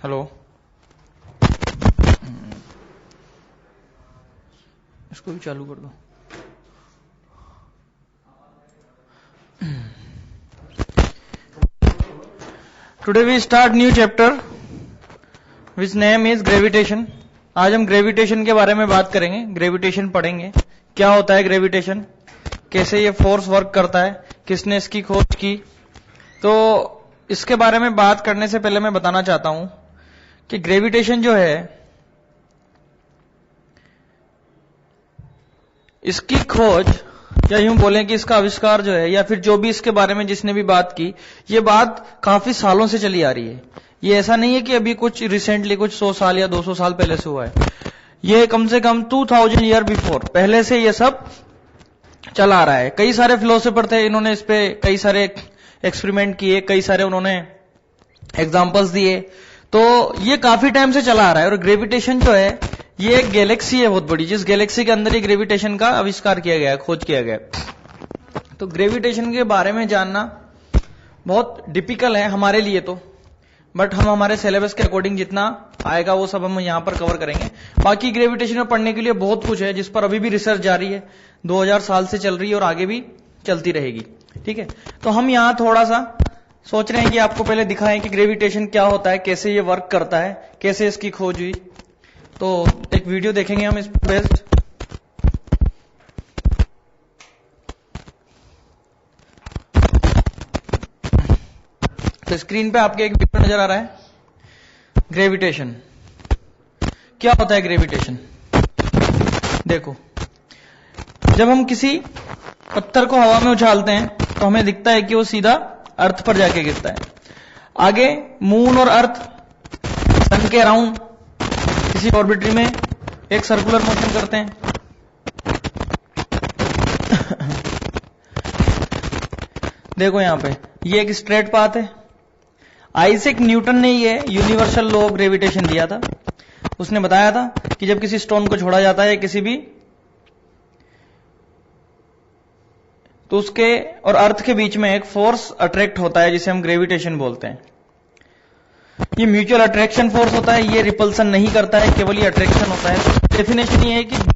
Hello, इसको भी चालू कर दो। Today we start new chapter which name is gravitation. आज हम ग्रेविटेशन के बारे में बात करेंगे। ग्रेविटेशन पढ़ेंगे, क्या होता है ग्रेविटेशन, कैसे ये फोर्स वर्क करता है, किसने इसकी खोज की। तो इसके बारे में बात करने से पहले मैं बताना चाहता हूं कि ग्रेविटेशन जो है, इसकी खोज या यूं बोलें कि इसका आविष्कार जो है, या फिर जो भी इसके बारे में जिसने भी बात की, ये बात काफी सालों से चली आ रही है। ये ऐसा नहीं है कि अभी कुछ रिसेंटली कुछ 100 साल या 200 साल पहले से हुआ है। ये कम से कम 2000 ईयर बिफोर पहले से ये सब चला आ रहा है। कई सारे फिलोसोफर थे, इन्होंने इस पे कई सारे एक्सपेरिमेंट किए, कई सारे उन्होंने एग्जांपल्स दिए। तो ये काफी टाइम से चला आ रहा है। और ग्रेविटेशन जो है, ये एक गैलेक्सी है बहुत बड़ी, जिस गैलेक्सी के अंदर ही ग्रेविटेशन का आविष्कार किया गया है, खोज किया गया है। तो ग्रेविटेशन के बारे में जानना बहुत डिफिकल्ट है हमारे लिए तो, बट हम हमारे सिलेबस के अकॉर्डिंग जितना आएगा वो सब हम यहां पर कवर करेंगे। बाकी ग्रेविटेशन में पढ़ने के लिए बहुत कुछ है, जिस पर अभी भी रिसर्च जारी है, 2000 साल से चल रही है और आगे भी चलती रहेगी। ठीक है, तो हम यहां थोड़ा सा सोच रहे हैं कि आपको पहले दिखाएं कि ग्रेविटेशन क्या होता है, कैसे ये वर्क करता है, कैसे इसकी खोज हुई। तो एक वीडियो देखेंगे हम इस पर बेस्ड। तो स्क्रीन पे आपके एक वीडियो नजर आ रहा है। ग्रेविटेशन क्या होता है? ग्रेविटेशन देखो, जब हम किसी पत्थर को हवा में उछालते हैं तो हमें दिखता है कि वो सीधा अर्थ पर जाके गिरता है। आगे मून और अर्थ सन के अराउंड किसी ऑर्बिटरी में एक सर्कुलर मोशन करते हैं। देखो यहां पे ये एक स्ट्रेट पाथ है। आइजैक न्यूटन ने ये यूनिवर्सल लॉ ऑफ ग्रेविटेशन दिया था। उसने बताया था कि जब किसी स्टोन को छोड़ा जाता है किसी भी, तो उसके और अर्थ के बीच में एक फोर्स अट्रैक्ट होता है, जिसे हम ग्रेविटेशन बोलते हैं। ये म्यूचुअल अट्रैक्शन फोर्स होता है, ये रिपल्सन नहीं करता है, केवल ये अट्रैक्शन होता है। डेफिनेशन ये है कि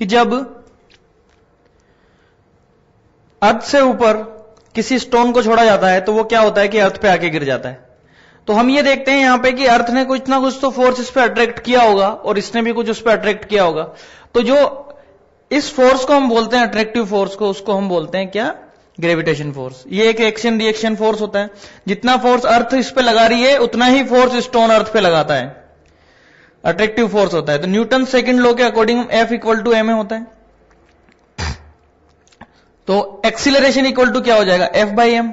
जब अर्थ से ऊपर किसी स्टोन को छोड़ा जाता है तो वो क्या होता है कि अर्थ पे आके गिर जाता है। तो हम ये देखते हैं यहां पे कि अर्थ ने कुछ ना कुछ तो फोर्स इस पे अट्रैक्ट किया होगा और इसने भी कुछ उस पे अट्रैक्ट किया होगा। तो जो इस फोर्स को हम बोलते हैं अट्रैक्टिव फोर्स को, उसको हम बोलते हैं क्या? Gravitation force. ये एक एक्शन रिएक्शन फोर्स होता है। जितना फोर्स अर्थ इस पे लगा रही है उतना ही फोर्स स्टोन अर्थ पे लगाता है, अट्रैक्टिव फोर्स होता है। तो न्यूटन सेकंड लॉ के अकॉर्डिंग F = ma होता है। तो एक्सीलरेशन इक्वल टू क्या हो जाएगा? F/m।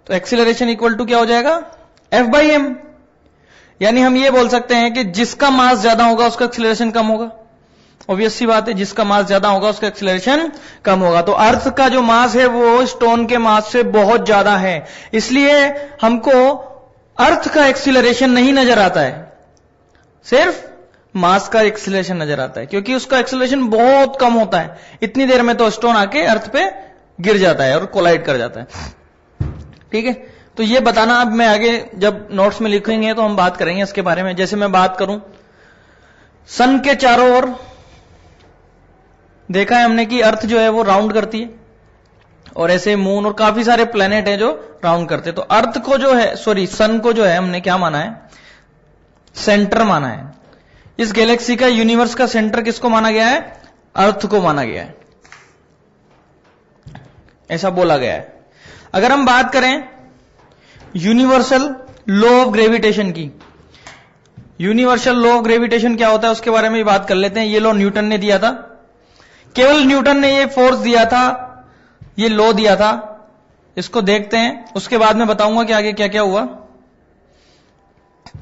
तो एक्सीलरेशन इक्वल टू क्या हो जाएगा? F/m। यानी हम ये बोल सकते हैं कि जिसका मास ज्यादा होगा उसका एक्सीलरेशन कम होगा। ऑब्वियस सी बात है, जिसका मास ज्यादा होगा उसका एक्सीलरेशन कम होगा। तो अर्थ का जो मास है वो स्टोन के मास से बहुत ज्यादा है, इसलिए हमको अर्थ का एक्सीलरेशन नहीं नजर आता है, सिर्फ मास का एक्सीलरेशन नजर आता है, क्योंकि उसका एक्सीलरेशन बहुत कम होता है। इतनी देर में तो स्टोन आके अर्थ पे गिर जाता है और कोलाइड कर जाता है। ठीक है, तो ये बताना अब मैं आगे जब नोट्स में लिखेंगे तो हम बात करेंगे इसके बारे में। जैसे मैं बात करूं सन के चारों ओर, देखा है हमने कि अर्थ जो है वो राउंड करती है, और ऐसे मून और काफी सारे प्लेनेट हैं जो राउंड करते हैं। तो अर्थ को जो है, सन को जो है हमने क्या माना है? सेंटर माना है। इस गैलेक्सी का, यूनिवर्स का सेंटर किसको माना गया है? अर्थ को माना गया है, ऐसा बोला गया है। अगर हम बात करें यूनिवर्सल लॉ ऑफ ग्रेविटेशन की, यूनिवर्सल लॉ ऑफ ग्रेविटेशन क्या होता है उसके बारे में भी बात कर लेते हैं। ये लॉ न्यूटन ने दिया था, केवल न्यूटन ने ये फोर्स दिया था, ये लॉ दिया था। इसको देखते हैं, उसके बाद में बताऊंगा कि आगे क्या क्या हुआ।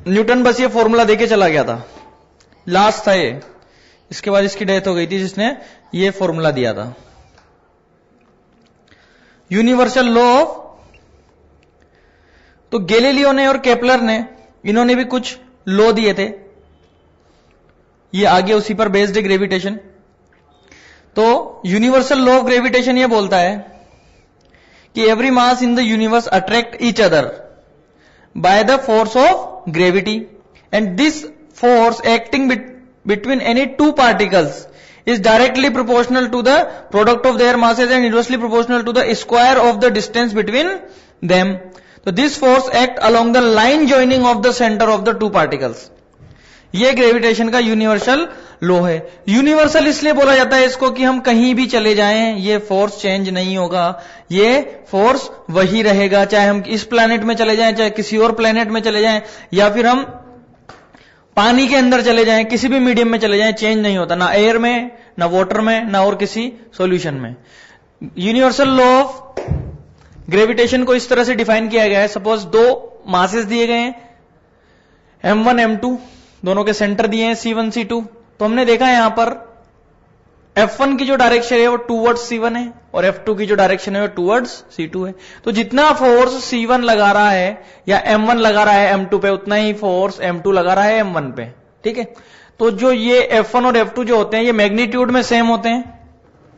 न्यूटन बस ये फॉर्मूला देके चला गया था लास्ट था ये, इसके बाद इसकी डेथ हो गई थी जिसने ये फॉर्मूला दिया था। यूनिवर्सल लॉ ऑफ, तो गैलीलियो ने और केपलर ने, इन्होंने भी कुछ लॉ दिए थे, ये आगे उसी पर बेस्ड है ग्रेविटेशन। तो यूनिवर्सल लॉ ऑफ ग्रेविटेशन ये बोलता है कि every mass in the universe attract each other by the force of gravity and this force acting between any two particles is directly proportional to the product of their masses and inversely proportional to the square of the distance between them. So this force act along the line joining of the center of the two particles. ये gravitation का universal law है। Universal इसलिए बोला जाता है इसको कि हम कहीं भी चले जाएं, ये फोर्स चेंज नहीं होगा, ये फोर्स वही रहेगा, चाहे हम इस प्लैनेट में चले जाएं, चाहे किसी और प्लैनेट में चले जाएं, या फिर हम पानी के अंदर चले जाएं, किसी भी मीडियम में चले जाएं, चेंज नहीं होता, ना एयर में, ना वाटर में, ना और किसी सॉल्यूशन में। यूनिवर्सल लॉ ऑफ ग्रेविटेशन को इस तरह से डिफाइन किया गया है। सपोज दो मासेस दिए गए हैं, m1 m2, दोनों के सेंटर दिए हैं c1 c2। तो हमने देखा है यहां पर F1 की जो डायरेक्शन है वो टूवर्ड्स C1 है और F2 की जो डायरेक्शन है वो टूवर्ड्स C2 है। तो जितना फोर्स C1 लगा रहा है या M1 लगा रहा है M2 पे, उतना ही फोर्स M2 लगा रहा है M1 पे। ठीक है, तो जो ये F1 और F2 जो होते हैं ये मैग्नीट्यूड में सेम होते हैं।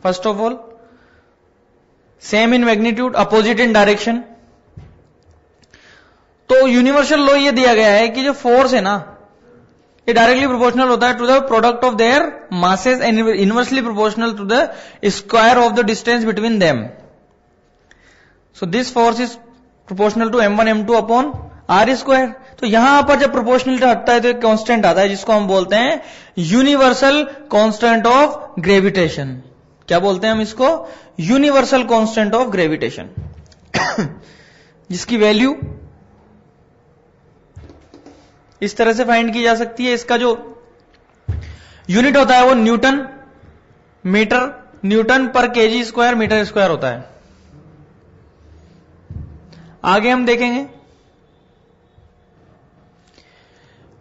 First of all same in magnitude, opposite in direction. तो यूनिवर्सल लॉ ये दिया गया है कि जो फोर्स है ना ये डायरेक्टली प्रोपोर्शनल होता है to the product of their masses and inversely proportional to the square of the distance between them. So this force is proportional to m1 m2 upon r square. तो यहां पर जब proportionality हटता है तो एक कांस्टेंट आता है जिसको हम बोलते हैं यूनिवर्सल कांस्टेंट ऑफ ग्रेविटेशन। क्या बोलते हैं हम इसको? यूनिवर्सल कांस्टेंट ऑफ ग्रेविटेशन, जिसकी वैल्यू इस तरह से फाइंड की जा सकती है। इसका जो यूनिट होता है वो न्यूटन मीटर, न्यूटन पर केजी स्क्वायर मीटर स्क्वायर होता है। आगे हम देखेंगे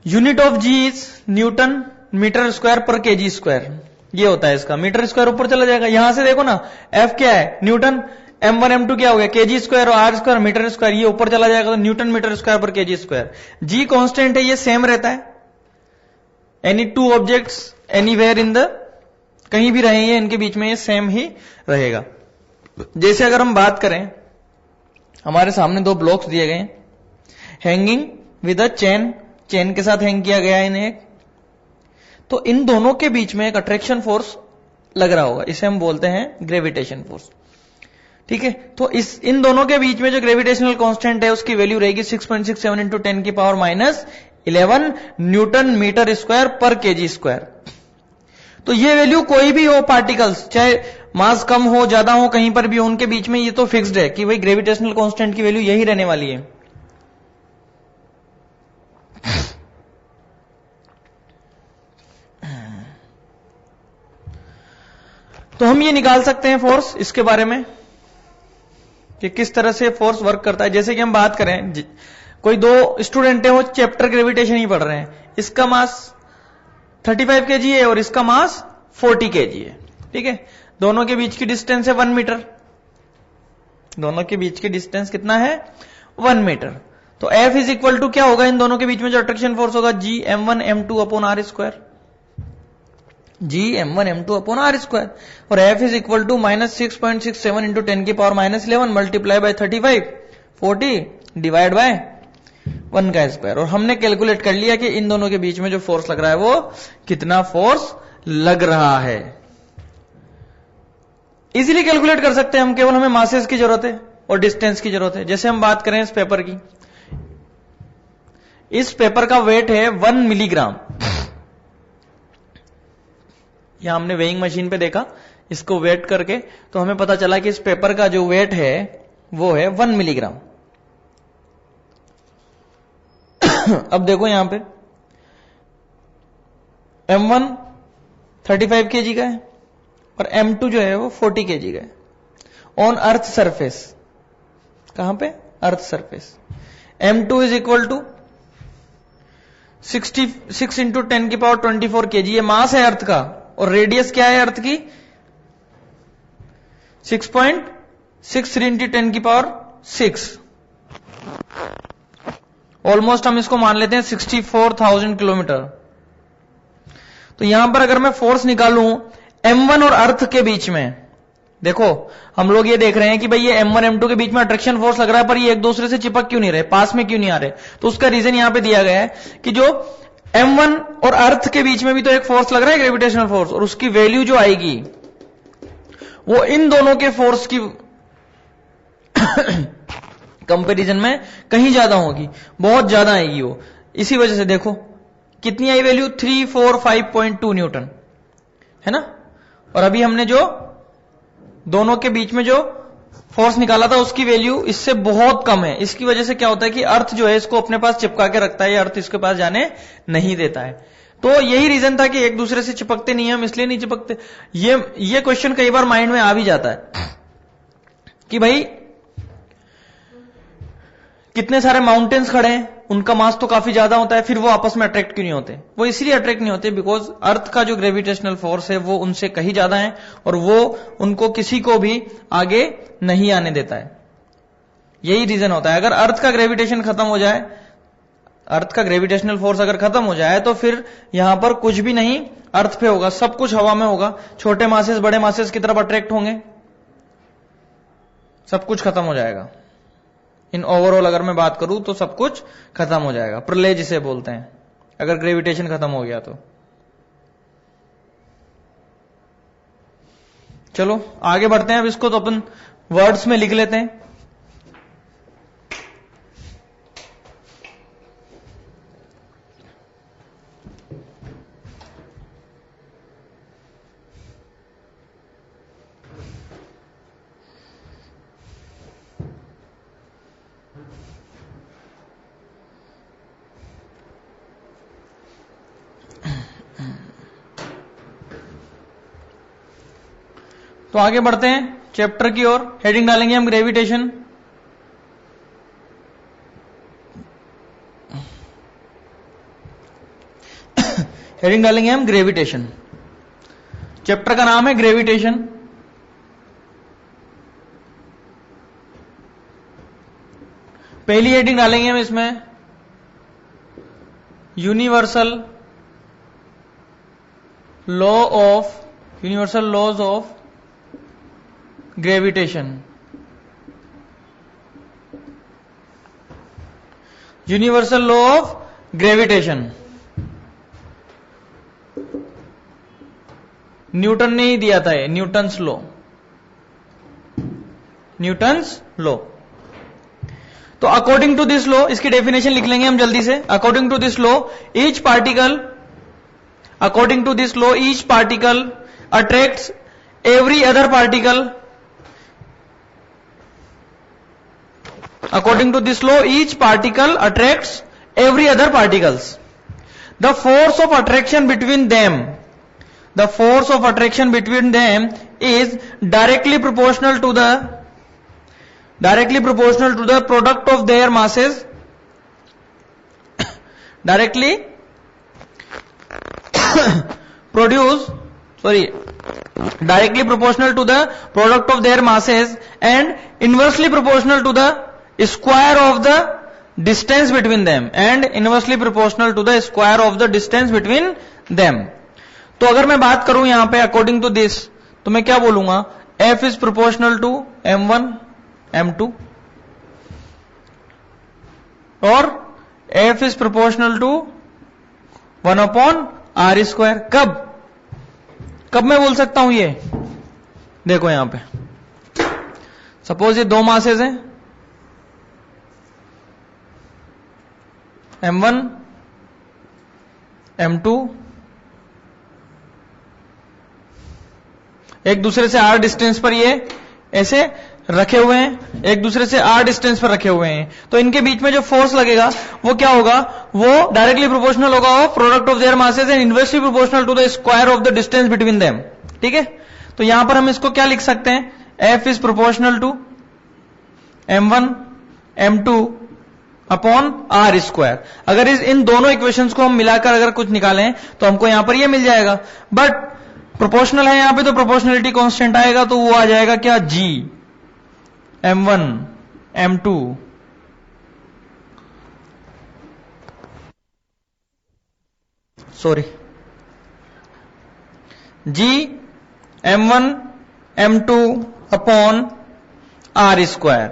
unit of G is newton metre square पर केजी स्क्वायर, ये होता है इसका। मीटर स्क्वायर ऊपर चला जाएगा, यहां से देखो ना एफ क्या है न्यूटन, m1 m2 क्या हो गया केजी स्क्वायर और आर स्क्वायर मीटर स्क्वायर, ये ऊपर चला जाएगा तो न्यूटन मीटर स्क्वायर पर केजी स्क्वायर। जी कांस्टेंट है, ये सेम रहता है। Any two objects anywhere in the, कहीं भी रहे ये इनके बीच में ये सेम ही रहेगा। जैसे अगर हम बात करें, हमारे सामने दो ब्लॉक्स दिए गए हैं hanging with a chain, chain के साथ हैंग किया गया है इन्हें एक, तो इन दोनों के बीच में एक अट्रैक्शन फोर्स लग रहा होगा, इसे हम बोलते हैं ग्रेविटेशन फोर्स। ठीक है, तो इन दोनों के बीच में जो ग्रेविटेशनल कांस्टेंट है उसकी वैल्यू रहेगी 6.67 इंटू 10 की पावर -11 न्यूटन मीटर स्क्वायर पर केजी स्क्वायर। तो ये वैल्यू कोई भी हो पार्टिकल्स, चाहे मास कम हो ज्यादा हो कहीं पर भी हो, उनके बीच में ये तो फिक्स्ड है कि भाई ग्रेविटेशनल कांस्टेंट की वैल्यू यही रहने वाली है। तो हम ये निकाल सकते हैं फोर्स, इसके बारे में कि किस तरह से फोर्स वर्क करता है। जैसे कि हम बात करें, कोई दो स्टूडेंट है वो चैप्टर ग्रेविटेशन ही पढ़ रहे हैं, इसका मास 35 kg है और इसका मास 40 kg है। ठीक है, दोनों के बीच की डिस्टेंस है 1 मीटर, दोनों के बीच की डिस्टेंस कितना है 1 मीटर। तो F इज इक्वल टू क्या होगा, इन दोनों के बीच में जो अट्रैक्शन फोर्स होगा G m1 m2 upon r square, G m1 m2 upon r square, और F is equal to -6.67 into 10 की power -11 multiply by 35 40 divide by 1 का स्क्वायर। और हमने कैलकुलेट कर लिया कि इन दोनों के बीच में जो फोर्स लग रहा है वो कितना फोर्स लग रहा है। इजीली कैलकुलेट कर सकते हैं हम, केवल हमें मासेस की जरूरत है और डिस्टेंस की जरूरत है। जैसे हम बात करें इस पेपर की, इस पेपर का वेट है 1 मिलीग्राम। यहां हमने वेइंग मशीन पे देखा इसको वेट करके, तो हमें पता चला कि इस पेपर का जो वेट है वो है 1 मिलीग्राम। अब देखो यहां पे m1 35 kg का है और m2 जो है वो 40 kg का है ऑन अर्थ सरफेस। कहां पे? Earth surface. m2 is equal to 66 into 10 की पावर 24 kg, ये मास है अर्थ का, और रेडियस क्या है अर्थ की 6.63 इंटू 10 की पावर 6। ऑलमोस्ट हम इसको मान लेते हैं 64,000 किलोमीटर। तो यहां पर अगर मैं फोर्स निकालूं M1 और अर्थ के बीच में, देखो हम लोग ये देख रहे हैं कि भाई ये M1 M2 के बीच में अट्रैक्शन फोर्स लग रहा है, पर ये एक दूसरे से चिपक क्यों नहीं रहे, पास में क्यों नहीं आ रहे। तो उसका रीजन यहां पे दिया गया है कि जो M1 और अर्थ के बीच में भी तो एक फोर्स लग रहा है, ग्रेविटेशनल फोर्स, और उसकी वैल्यू जो आएगी वो इन दोनों के फोर्स की कंपैरिजन में कहीं ज्यादा होगी, बहुत ज्यादा आएगी वो। इसी वजह से देखो कितनी आई वैल्यू, 345.2 न्यूटन, है ना। और अभी हमने जो दोनों के बीच में जो फोर्स निकाला था उसकी वैल्यू इससे बहुत कम है। इसकी वजह से क्या होता है कि अर्थ जो है इसको अपने पास चिपका के रखता है, या अर्थ इसके पास जाने नहीं देता है। तो यही रीजन था कि एक दूसरे से चिपकते नहीं है, हम इसलिए नहीं चिपकते। ये क्वेश्चन कई बार माइंड में आ भी जाता है कि भाई कितने सारे माउंटेन्स खड़े हैं, उनका मास तो काफी ज्यादा होता है, फिर वो आपस में अट्रैक्ट क्यों नहीं होते। वो इसलिए अट्रैक्ट नहीं होते बिकॉज अर्थ का जो ग्रेविटेशनल फोर्स है वो उनसे कहीं ज्यादा है, और वो उनको किसी को भी आगे नहीं आने देता है। यही रीजन होता है। अगर अर्थ का ग्रेविटेशन खत्म हो जाए, अर्थ का ग्रेविटेशनल फोर्स अगर खत्म हो जाए, तो फिर यहां पर कुछ भी नहीं अर्थ पे होगा, सब कुछ हवा में होगा। छोटे मासेस बड़े मासेस की तरफ अट्रैक्ट होंगे, सब कुछ खत्म हो जाएगा। इन ओवरऑल अगर मैं बात करूं तो सब कुछ खत्म हो जाएगा, प्रलय जिसे बोलते हैं, अगर ग्रेविटेशन खत्म हो गया तो। चलो आगे बढ़ते हैं। अब इसको तो अपन वर्ड्स में लिख लेते हैं। तो आगे बढ़ते हैं चैप्टर की ओर। हेडिंग डालेंगे हम ग्रेविटेशन। हेडिंग डालेंगे हम ग्रेविटेशन। चैप्टर का नाम है ग्रेविटेशन। पहली हेडिंग डालेंगे हम इसमें universal laws of gravitation. Universal law of gravitation Newton ने ही दिया था, ये न्यूटन्स लॉ। Newton's law. तो अकॉर्डिंग टू दिस लॉ, इसकी डेफिनेशन लिख लेंगे हम जल्दी से। According to this law each particle attracts every other particle. According to this law, each particle attracts every other particles. The force of attraction between them is directly proportional to the product of their masses. Directly proportional to the product of their masses and inversely proportional to the square of the distance between them तो अगर मैं बात करूं यहां पे according to this, तो मैं क्या बोलूंगा, F is proportional to M1 M2 और F is proportional to 1/r²। कब मैं बोल सकता हूं ये, देखो यहां पे सपोज ये दो मासेस हैं M1 M2, एक दूसरे से r डिस्टेंस पर ये ऐसे रखे हुए हैं, एक दूसरे से r डिस्टेंस पर रखे हुए हैं। तो इनके बीच में जो फोर्स लगेगा वो क्या होगा, वो डायरेक्टली प्रोपोर्शनल होगा of product of their masses and inversely proportional to the square of the distance between them. ठीक है, तो यहां पर हम इसको क्या लिख सकते हैं, F is proportional to M1 M2 upon r square. अगर इन दोनों इक्वेशंस को हम मिलाकर अगर कुछ निकालें तो हमको यहां पर ये मिल जाएगा, बट प्रोपोर्शनल है यहां पे तो प्रोपोर्शनलिटी कांस्टेंट आएगा, तो वो आ जाएगा क्या, G m1 m2 sorry G m1 m2 upon r square.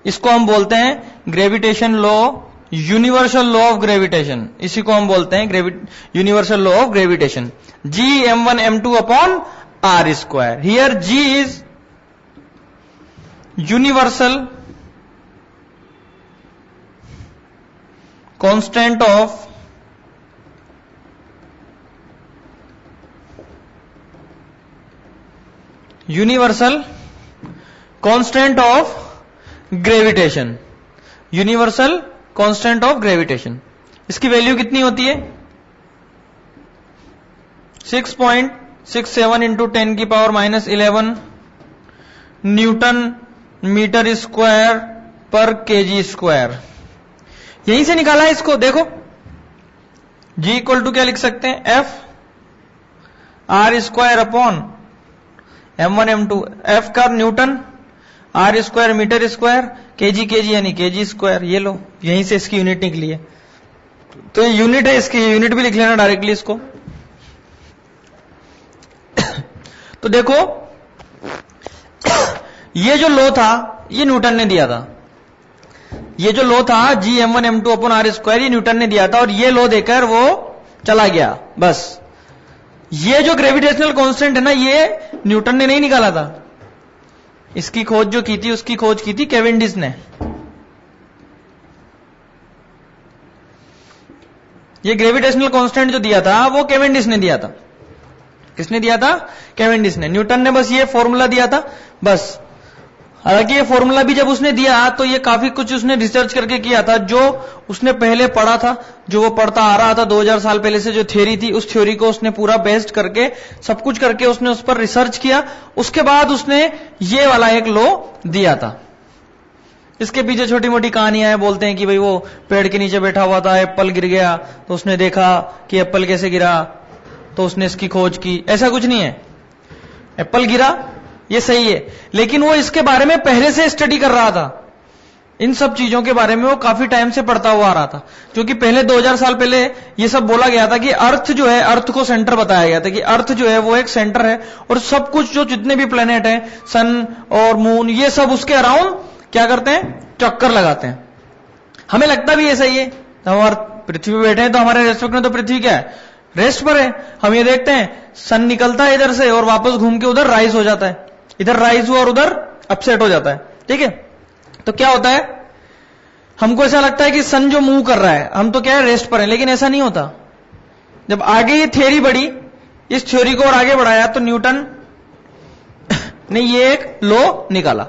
इसको हम बोलते हैं gravitation law, universal law of gravitation, इसी को हम बोलते हैं universal law of gravitation. G m1 m2 upon r square. Here G is universal constant of universal constant of gravitation, universal constant of gravitation. इसकी वैल्यू कितनी होती है, 6.67 into 10 की पावर -11 न्यूटन मीटर स्क्वायर पर केजी स्क्वायर। यहीं से निकाला है इसको, देखो G इक्वल टू क्या लिख सकते हैं, F r square upon m1 m2, F का newton, r square metre square, kg kg यानी केजी स्क्वायर। ये लो, यहीं से इसकी यूनिट निकली है, तो ये यूनिट है, इसकी यूनिट भी लिख लेना डायरेक्टली इसको। तो देखो ये जो लो था ये न्यूटन ने दिया था, ये जो लो था G m1 m2 upon r square, ये न्यूटन ने दिया था, और ये लो देकर वो चला गया बस। ये जो ग्रेविटेशनल कांस्टेंट है ना, ये न्यूटन ने नहीं निकाला था, इसकी खोज जो की थी उसकी खोज की थी कैवेंडिश ने। ये ग्रेविटेशनल कांस्टेंट जो दिया था वो कैवेंडिश ने दिया था। किसने दिया था, कैवेंडिश ने। न्यूटन ने बस ये फॉर्मूला दिया था बस। हालांकि ये फॉर्मूला भी जब उसने दिया तो ये काफी कुछ उसने रिसर्च करके किया था, जो उसने पहले पढ़ा था, जो वो पढ़ता आ रहा था 2000 साल पहले से, जो थ्योरी थी उस थ्योरी को उसने पूरा बेस्ड करके सब कुछ करके उसने उस पर रिसर्च किया। उसके बाद उसने ये वाला एक लॉ दिया था। इसके पीछे छोटी मोटी कहानियां हैं, बोलते हैं कि भाई वो पेड़ के नीचे बैठा हुआ था, एप्पल गिर गया तो उसने देखा कि एप्पल कैसे गिरा, तो उसने इसकी खोज की। ऐसा कुछ नहीं है, एप्पल गिरा ये सही है, लेकिन वो इसके बारे में पहले से स्टडी कर रहा था। इन सब चीजों के बारे में वो काफी टाइम से पढ़ता हुआ आ रहा था, क्योंकि पहले 2000 साल पहले ये सब बोला गया था कि अर्थ जो है, अर्थ को सेंटर बताया गया था कि अर्थ जो है वो एक सेंटर है, और सब कुछ जो जितने भी प्लेनेट हैं, सन और मून, ये सब उसके अराउंड क्या करते हैं, चक्कर लगाते हैं। हमें लगता भी ऐसा ही है, हम पृथ्वी पे बैठे हैं तो हमारे रेस्पेक्ट में तो पृथ्वी क्या है, रेस्ट पर है। हम ये देखते हैं सन निकलता है इधर से और वापस घूम के उधर राइज हो जाता है, इधर राइज हुआ और उधर अपसेट हो जाता है, ठीक है। तो क्या होता है, हमको ऐसा लगता है कि सन जो मूव कर रहा है, हम तो क्या है, रेस्ट पर है, लेकिन ऐसा नहीं होता। जब आगे ये थ्योरी बढ़ी, इस थ्योरी को और आगे बढ़ाया, तो न्यूटन ने ये एक लॉ निकाला।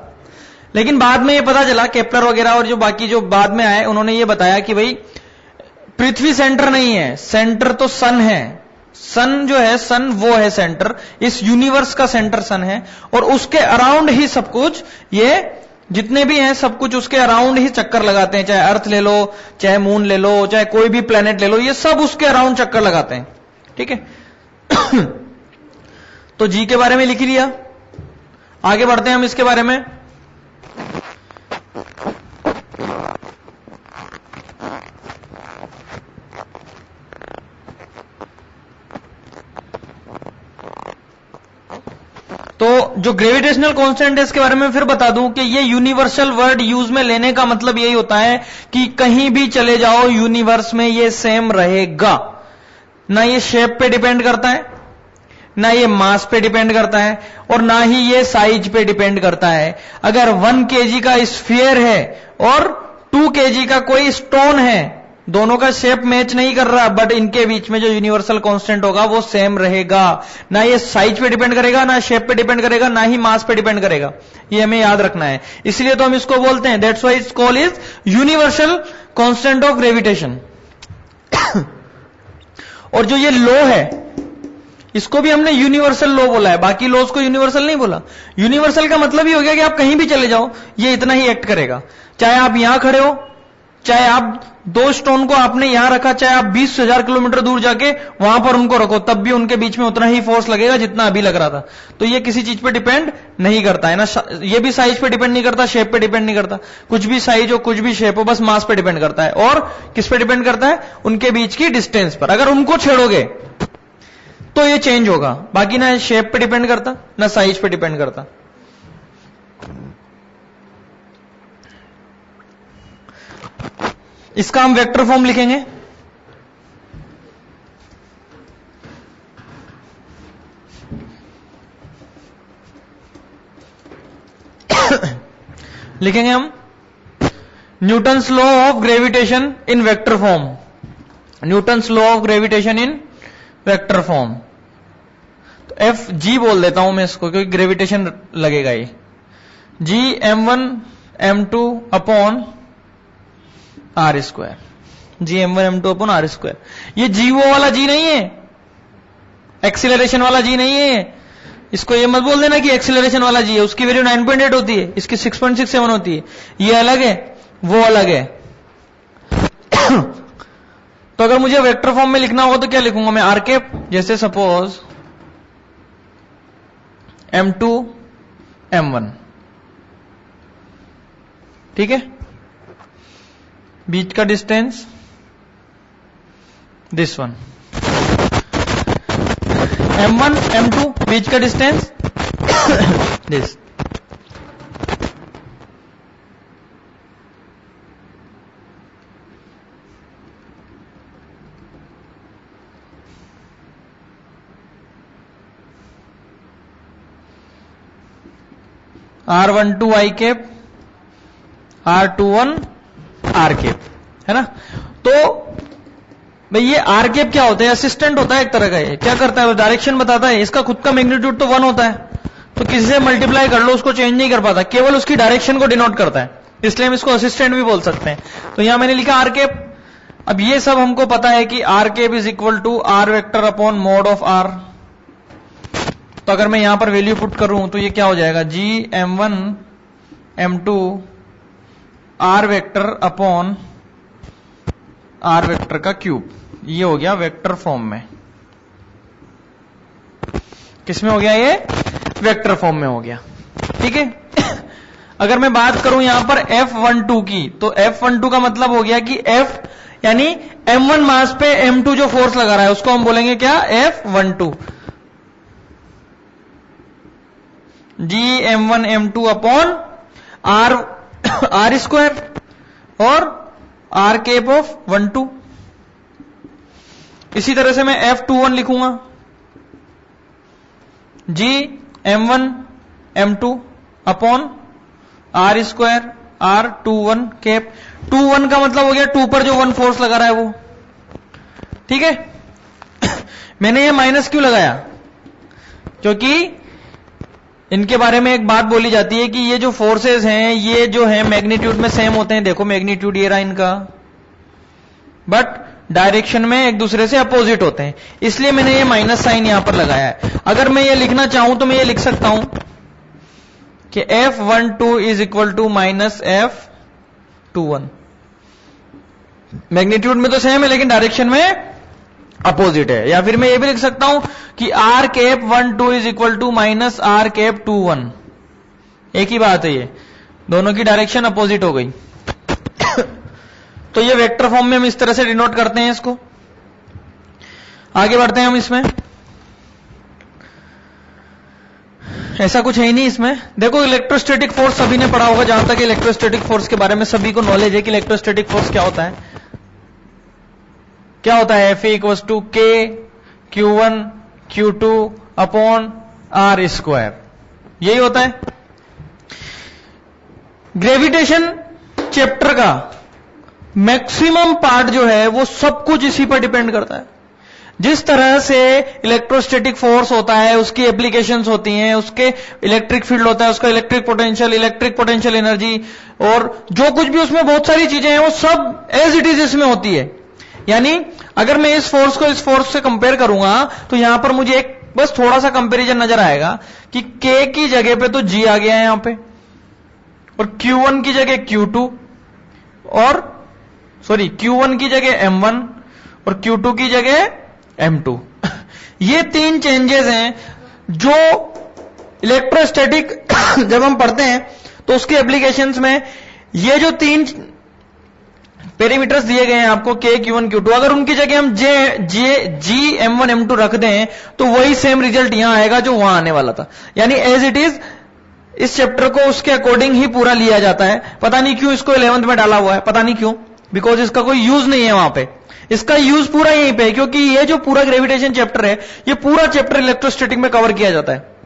लेकिन बाद में ये पता चला, केपलर वगैरह और जो बाकी जो बाद में आए, उन्होंने ये बताया कि भाई पृथ्वी सेंटर नहीं है, सेंटर तो सन है। सन जो है, सन वो है सेंटर, इस यूनिवर्स का सेंटर सन है, और उसके अराउंड ही सब कुछ, ये जितने भी हैं सब कुछ उसके अराउंड ही चक्कर लगाते हैं। चाहे अर्थ ले लो, चाहे मून ले लो, चाहे कोई भी प्लेनेट ले लो, ये सब उसके अराउंड चक्कर लगाते हैं, ठीक है। तो जी के बारे में लिख लिया, आगे बढ़ते हैं हम इसके बारे में। तो जो ग्रेविटेशनल कांस्टेंट है इसके बारे में फिर बता दूं कि ये यूनिवर्सल वर्ड यूज में लेने का मतलब यही होता है कि कहीं भी चले जाओ यूनिवर्स में ये सेम रहेगा। ना ये शेप पे डिपेंड करता है, ना ये मास पे डिपेंड करता है, और ना ही ये साइज पे डिपेंड करता है। अगर 1 kg का स्फीयर है और 2 kg का कोई स्टोन है, दोनों का शेप मैच नहीं कर रहा, बट इनके बीच में जो यूनिवर्सल कांस्टेंट होगा वो सेम रहेगा। ना ये साइज पे डिपेंड करेगा, ना शेप पे डिपेंड करेगा, ना ही मास पे डिपेंड करेगा। ये हमें याद रखना है, इसलिए तो हम इसको बोलते हैं, that's why it's called is universal constant of gravitation. और जो ये लॉ है, इसको भी हमने यूनिवर्सल लॉ बोला है, बाकी लॉज को यूनिवर्सल नहीं बोला। यूनिवर्सल का मतलब ही हो गया कि आप कहीं भी चले जाओ, ये इतना ही एक्ट करेगा। चाहे आप यहां खड़े हो, चाहे आप 2 स्टोन को आपने यहां रखा, चाहे आप 20,000 किलोमीटर दूर जाके वहां पर उनको रखो, तब भी उनके बीच में उतना ही फोर्स लगेगा जितना अभी लग रहा था। तो ये किसी चीज पे डिपेंड नहीं करता है ना, ये भी साइज पे डिपेंड नहीं करता, शेप पे डिपेंड नहीं करता, कुछ भी साइज हो कुछ भी शेप हो, बस मास पे डिपेंड करता है। और किस पे डिपेंड करता है? उनके बीच की डिस्टेंस पर। अगर उनको छेड़ोगे तो ये चेंज होगा, बाकी ना शेप पे डिपेंड करता ना साइज पे डिपेंड करता। इसका हम वेक्टर फॉर्म लिखेंगे। लिखेंगे हम Newton's law of gravitation in vector form. Newton's law of gravitation in vector form. तो एफ जी बोल देता हूं मैं इसको, क्योंकि ग्रेविटेशन लगेगा ये। G m1 m2 upon r square, G m1 m2 upon r square. ये जी वो वाला जी नहीं है, एक्सीलरेशन वाला जी नहीं है। इसको ये मत बोल देना कि एक्सीलरेशन वाला जी है, उसकी वैल्यू 9.8 होती है, इसकी 6.67 होती है। ये अलग है, वो अलग है। तो अगर मुझे वेक्टर फॉर्म में लिखना होगा तो क्या लिखूंगा मैं? आर कैप, जैसे सपोज m2 m1, ठीक है, बीच का distance this one, m1 m2 बीच का distance this. R12 I cap, R21 R cap, है ना। तो भाई ये आर कैप क्या होता है? असिस्टेंट होता है एक तरह का। ये क्या करता है? डायरेक्शन बताता है। इसका खुद का मैग्नीट्यूड तो 1 होता है, तो किसी से मल्टीप्लाई कर लो उसको चेंज नहीं कर पाता, केवल उसकी डायरेक्शन को डिनोट करता है, इसलिए हम इसको असिस्टेंट भी बोल सकते हैं। तो यहां मैंने लिखा आर कैप। अब ये सब हमको पता है कि r cap is equal to r vector upon mod of r. तो अगर मैं यहां पर वैल्यू पुट करूं तो ये क्या हो जाएगा? G m1 m2 r vector upon r vector का क्यूब। ये हो गया वेक्टर फॉर्म में। किसमें हो गया? ये वेक्टर फॉर्म में हो गया, ठीक है। अगर मैं बात करूं यहां पर F12 की, तो F12 का मतलब हो गया कि F यानी m1 मास पे m2 जो फोर्स लगा रहा है उसको हम बोलेंगे क्या? F12। G m1 m2 upon r square और आर कैप ऑफ 12। इसी तरह से मैं F21 लिखूंगा, G m1 m2 upon r square R21 cap. 21 का मतलब हो गया 2 पर जो 1 फोर्स लगा रहा है वो, ठीक है। मैंने ये माइनस क्यों लगाया? क्योंकि इनके बारे में एक बात बोली जाती है कि ये जो फोर्सेस हैं ये जो है मैग्नीट्यूड में सेम होते हैं। देखो मैग्नीट्यूड ये रहा इनका, बट डायरेक्शन में एक दूसरे से अपोजिट होते हैं, इसलिए मैंने ये माइनस साइन यहां पर लगाया है। अगर मैं ये लिखना चाहूं तो मैं ये लिख सकता हूं कि F12 is equal to minus F21। Magnitude में तो सेम है लेकिन डायरेक्शन में अपोजिट है। या फिर मैं ये भी लिख सकता हूं कि r cap 12 is equal to minus r cap 21। एक ही बात है, ये दोनों की डायरेक्शन अपोजिट हो गई। तो ये वेक्टर फॉर्म में हम इस तरह से डिनोट करते हैं इसको। आगे बढ़ते हैं हम इसमें। ऐसा कुछ है ही नहीं इसमें। देखो इलेक्ट्रोस्टैटिक फोर्स सभी ने पढ़ा होगा, जहां तक इलेक्ट्रोस्टैटिक फोर्स के बारे में सभी को नॉलेज है कि इलेक्ट्रोस्टैटिक फोर्स क्या होता है। क्या होता है? F equals to K Q1 Q2 upon r square, यही होता है। ग्रेविटेशन चैप्टर का मैक्सिमम पार्ट जो है वो सब कुछ इसी पर डिपेंड करता है। जिस तरह से इलेक्ट्रोस्टैटिक फोर्स होता है उसकी एप्लीकेशंस होती हैं, उसके इलेक्ट्रिक फील्ड होता है, उसका इलेक्ट्रिक पोटेंशियल एनर्जी, और जो कुछ भी उसमें बहुत सारी चीजें हैं वो सब एज इट इज इसमें होती है। यानी अगर मैं इस फोर्स को इस फोर्स से कंपेयर करूंगा तो यहां पर मुझे एक बस थोड़ा सा कंपैरिजन नजर आएगा कि K की जगह पे तो G आ गया है यहां पे, और Q1 की जगह Q2, और सॉरी Q1 की जगह M1 और Q2 की जगह M2। ये 3 चेंजेस हैं जो इलेक्ट्रोस्टैटिक जब हम पढ़ते हैं तो उसके एप्लीकेशंस में ये जो 3 पेरीमीटर्स दिए गए हैं आपको K, Q1, Q2, अगर उनकी जगह हम G, M1, M2 रख दें तो वही सेम रिजल्ट यहां आएगा जो वहां आने वाला था। यानी एज इट इज इस चैप्टर को उसके अकॉर्डिंग ही पूरा लिया जाता है। पता नहीं क्यों इसको 11th में डाला हुआ है, पता नहीं क्यों, बिकॉज इसका कोई यूज नहीं है वहां पे। इसका यूज पूरा यहीं पे है, क्योंकि ये जो पूरा ग्रेविटेशन चैप्टर है, ये पूरा चैप्टर इलेक्ट्रोस्टैटिक में कवर किया जाता है।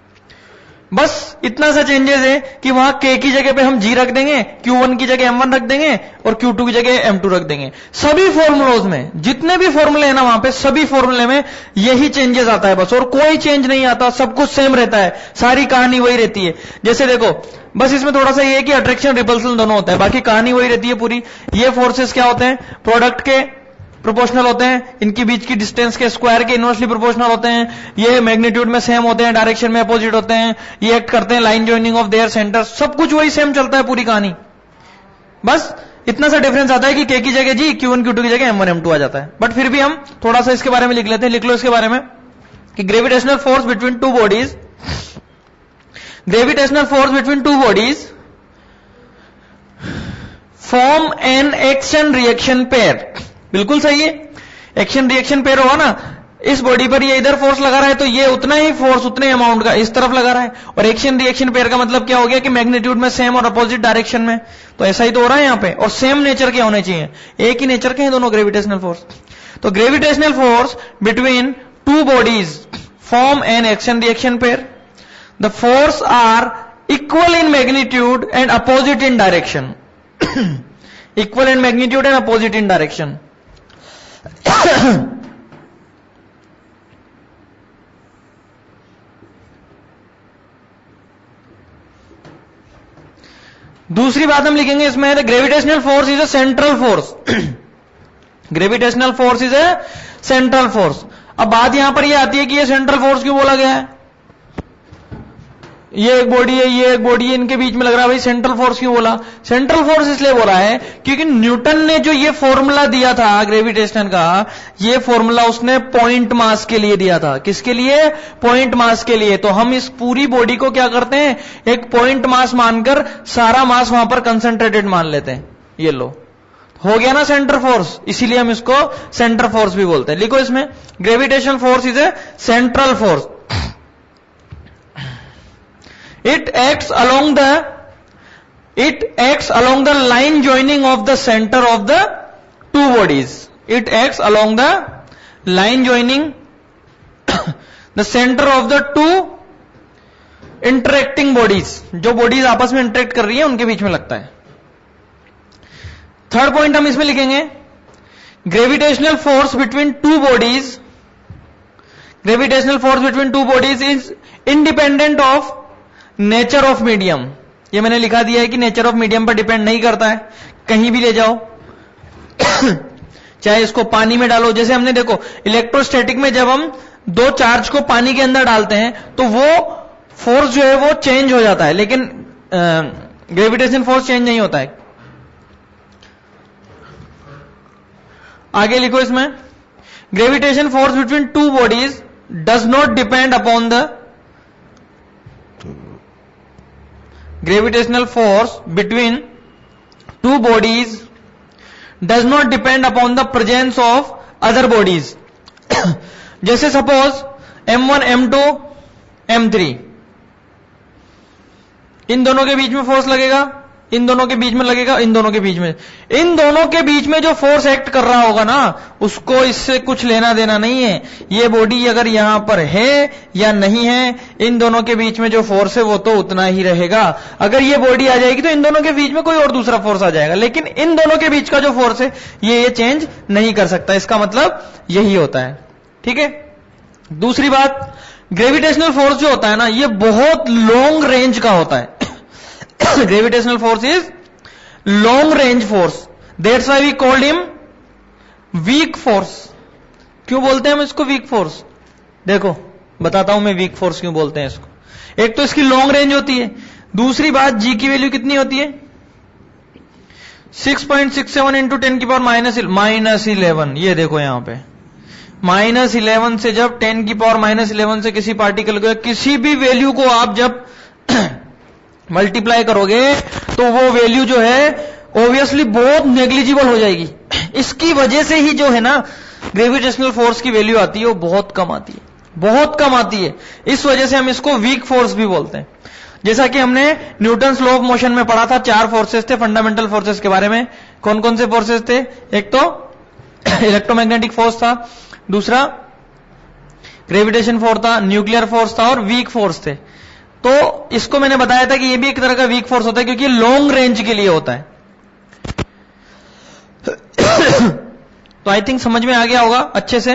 बस इतना सा चेंजेस है कि वहां K की जगह पे हम G रख देंगे, Q1 की जगह M1 रख देंगे और Q2 की जगह M2 रख देंगे। सभी फॉर्मुलोज में जितने भी फॉर्मूले हैं ना वहां पे, सभी फॉर्मूले में यही चेंजेस आता है बस, और कोई चेंज नहीं आता, सब कुछ सेम रहता है, सारी कहानी वही रहती है। जैसे देखो, बस इसमें थोड़ा सा ये है कि अट्रैक्शन रिपल्सन दोनों होता है, बाकी कहानी वही रहती है पूरी। ये फोर्सेस क्या होते हैं? प्रोडक्ट के प्रोपोर्शनल होते हैं, इनके बीच की डिस्टेंस के स्क्वायर के इनवर्सली प्रोपोर्शनल होते हैं, ये मैग्नीट्यूड में सेम होते हैं, डायरेक्शन में अपोजिट होते हैं, ये एक्ट करते हैं line joining of their centre, सब कुछ वही सेम चलता है पूरी कहानी। बस इतना सा डिफरेंस आता है कि K की जगह G, Q1, Q2 की जगह M1, M2 आ जाता है। बट फिर भी हम थोड़ा सा इसके बारे में लिख लेते हैं। लिख लो इसके बारे में कि gravitational force between two bodies, gravitational force between two bodies form an action reaction pair. बिल्कुल सही है, एक्शन रिएक्शन पेयर होगा ना। इस बॉडी पर ये इधर फोर्स लगा रहा है तो ये उतना ही फोर्स उतने अमाउंट का इस तरफ लगा रहा है, और एक्शन रिएक्शन पेयर का मतलब क्या हो गया कि मैग्नीट्यूड में सेम और अपोजिट डायरेक्शन में। तो ऐसा ही तो हो रहा है यहां पे, और सेम नेचर के होने चाहिए, एक ही नेचर के हैं दोनों ग्रेविटेशनल फोर्स। तो gravitational force between two bodies form an action reaction pair. The force are equal in magnitude and opposite in direction. Equal in magnitude and opposite in direction. दूसरी बात हम लिखेंगे इसमें, gravitational force is a central force. Gravitational force is a central force. अब बात यहां पर यह आती है कि यह सेंट्रल फोर्स क्यों बोला गया है? ये एक बॉडी है, ये एक बॉडी है, इनके बीच में लग रहा है, भाई सेंट्रल फोर्स क्यों बोला? सेंट्रल फोर्स इसलिए बोला है क्योंकि न्यूटन ने जो ये फॉर्मूला दिया था ग्रेविटेशन का, ये फॉर्मूला उसने पॉइंट मास के लिए दिया था। किसके लिए? पॉइंट मास के लिए। तो हम इस पूरी बॉडी को क्या करते हैं, एक पॉइंट मास मानकर सारा मास वहां पर कंसंट्रेटेड मान लेते हैं। ये लो, हो गया ना सेंटर फोर्स, इसीलिए हम इसको सेंटर फोर्स भी बोलते हैं। लिखो इसमें, gravitational force is a central force. It acts along the line joining of the center of the two bodies. It acts along the line joining the center of the two interacting bodies. जो bodies आपस में interact कर रही है उनके बीच में लगता है। थर्ड पॉइंट हम इसमें लिखेंगे, gravitational force between two bodies, gravitational force between two bodies is independent of nature of medium. ये मैंने लिखा दिया है कि नेचर ऑफ मीडियम पर डिपेंड नहीं करता है, कहीं भी ले जाओ। चाहे इसको पानी में डालो, जैसे हमने देखो इलेक्ट्रोस्टैटिक में जब हम दो चार्ज को पानी के अंदर डालते हैं तो वो फोर्स जो है वो चेंज हो जाता है, लेकिन ग्रेविटेशन फोर्स चेंज नहीं होता है। आगे लिखो इसमें, gravitation force between two bodies does not depend upon the gravitational force between two bodies does not depend upon the presence of other bodies. जैसे सपोज M1, M2, M3, इन दोनों के बीच में फोर्स लगेगा, इन दोनों के बीच में लगेगा, इन दोनों के बीच में, इन दोनों के बीच में जो फोर्स एक्ट कर रहा होगा ना, उसको इससे कुछ लेना देना नहीं है। ये बॉडी अगर यहां पर है या नहीं है, इन दोनों के बीच में जो फोर्स है वो तो उतना ही रहेगा। अगर ये बॉडी आ जाएगी तो इन दोनों के बीच में कोई और दूसरा फोर्स आ जाएगा, लेकिन इन दोनों के बीच का जो फोर्स है ये चेंज नहीं कर सकता। इसका मतलब यही होता है, ठीक है। दूसरी बात, ग्रेविटेशनल फोर्स जो होता है ना, ये बहुत लॉन्ग रेंज का होता है। Gravitational force is long range force. That's why we called him weak force. क्यों बोलते हैं हम इसको weak force? देखो बताता हूं मैं weak force क्यों बोलते हैं इसको। एक तो इसकी लॉन्ग रेंज होती है, दूसरी बात G की वैल्यू कितनी होती है? 6.67 इंटू 10 की पावर -11, ये देखो यहां पे -11 से जब 10 की पावर -11 से किसी पार्टिकल को किसी भी वैल्यू को आप जब मल्टीप्लाई करोगे तो वो वैल्यू जो है ऑब्वियसली बहुत नेग्लिजिबल हो जाएगी। इसकी वजह से ही जो है ना ग्रेविटेशनल फोर्स की वैल्यू आती है वो बहुत कम आती है, बहुत कम आती है। इस वजह से हम इसको वीक फोर्स भी बोलते हैं। जैसा कि हमने न्यूटन्स लॉ ऑफ मोशन में पढ़ा था, 4 फोर्सेस थे फंडामेंटल फोर्सेस के बारे में। कौन कौन से फोर्सेस थे? एक तो इलेक्ट्रोमैग्नेटिक फोर्स था, दूसरा ग्रेविटेशन फोर्स था, न्यूक्लियर फोर्स था और वीक फोर्स थे। तो इसको मैंने बताया था कि ये भी एक तरह का वीक फोर्स होता है क्योंकि लॉन्ग रेंज के लिए होता है। तो आई थिंक समझ में आ गया होगा अच्छे से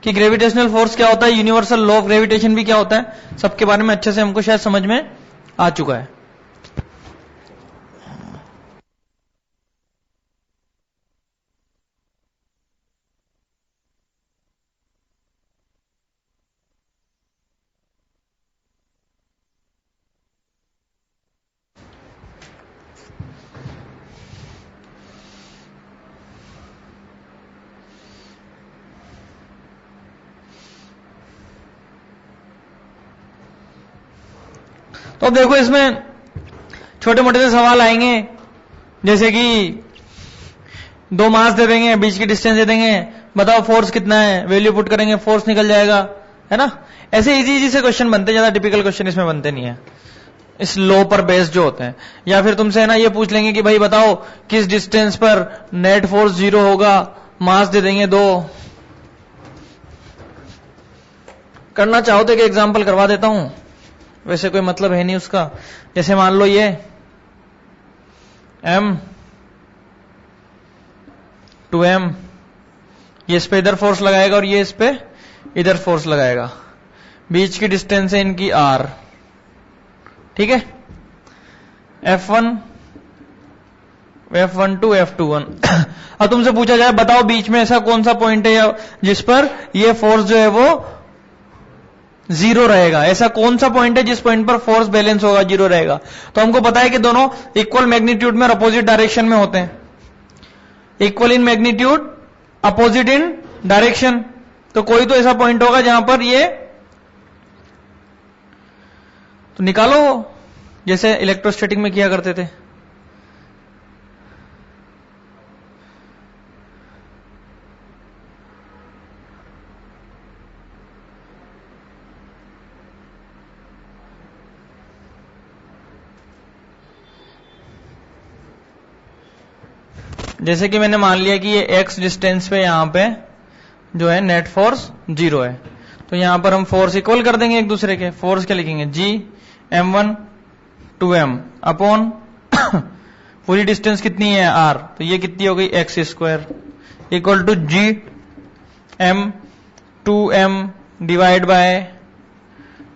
कि ग्रेविटेशनल फोर्स क्या होता है, यूनिवर्सल लॉ ऑफ ग्रेविटेशन भी क्या होता है, सबके बारे में अच्छे से हमको शायद समझ में आ चुका है। तो अब देखो इसमें छोटे मोटे से सवाल आएंगे, जैसे कि 2 मास दे देंगे, बीच की डिस्टेंस दे देंगे, बताओ फोर्स कितना है, वैल्यू पुट करेंगे, फोर्स निकल जाएगा, है ना। ऐसे इजी इजी से क्वेश्चन बनते हैं, ज्यादा टिपिकल क्वेश्चन इसमें बनते नहीं है, इस लॉ पर बेस्ड जो होते हैं। या फिर तुमसे है ना ये पूछ लेंगे कि भाई बताओ किस डिस्टेंस पर नेट फोर्स 0 होगा, मास दे देंगे 2। करना चाहो तो एक एग्जाम्पल करवा देता हूं, वैसे कोई मतलब है नहीं उसका। जैसे मान लो ये m 2m, ये इस पे इधर फोर्स लगाएगा और ये इस पे इधर फोर्स लगाएगा, बीच की डिस्टेंस है इनकी r, ठीक है। F1 F12 F21 अब तुमसे पूछा जाए बताओ बीच में ऐसा कौन सा पॉइंट है जिस पर ये फोर्स जो है वो 0 रहेगा, ऐसा कौन सा पॉइंट है जिस पॉइंट पर फोर्स बैलेंस होगा, 0 रहेगा। तो हमको पता है कि दोनों इक्वल मैग्नीट्यूड में और अपोजिट डायरेक्शन में होते हैं, equal in magnitude opposite in direction. तो कोई तो ऐसा पॉइंट होगा जहां पर ये, तो निकालो जैसे इलेक्ट्रोस्टैटिक में किया करते थे। जैसे कि मैंने मान लिया कि ये x डिस्टेंस पे यहां पे जो है नेट फोर्स 0 है, तो यहां पर हम फोर्स इक्वल कर देंगे एक दूसरे के। फोर्स क्या लिखेंगे? G m1 2m अपॉन पूरी डिस्टेंस कितनी है r, तो ये कितनी हो गई x square equal to G m 2m divide by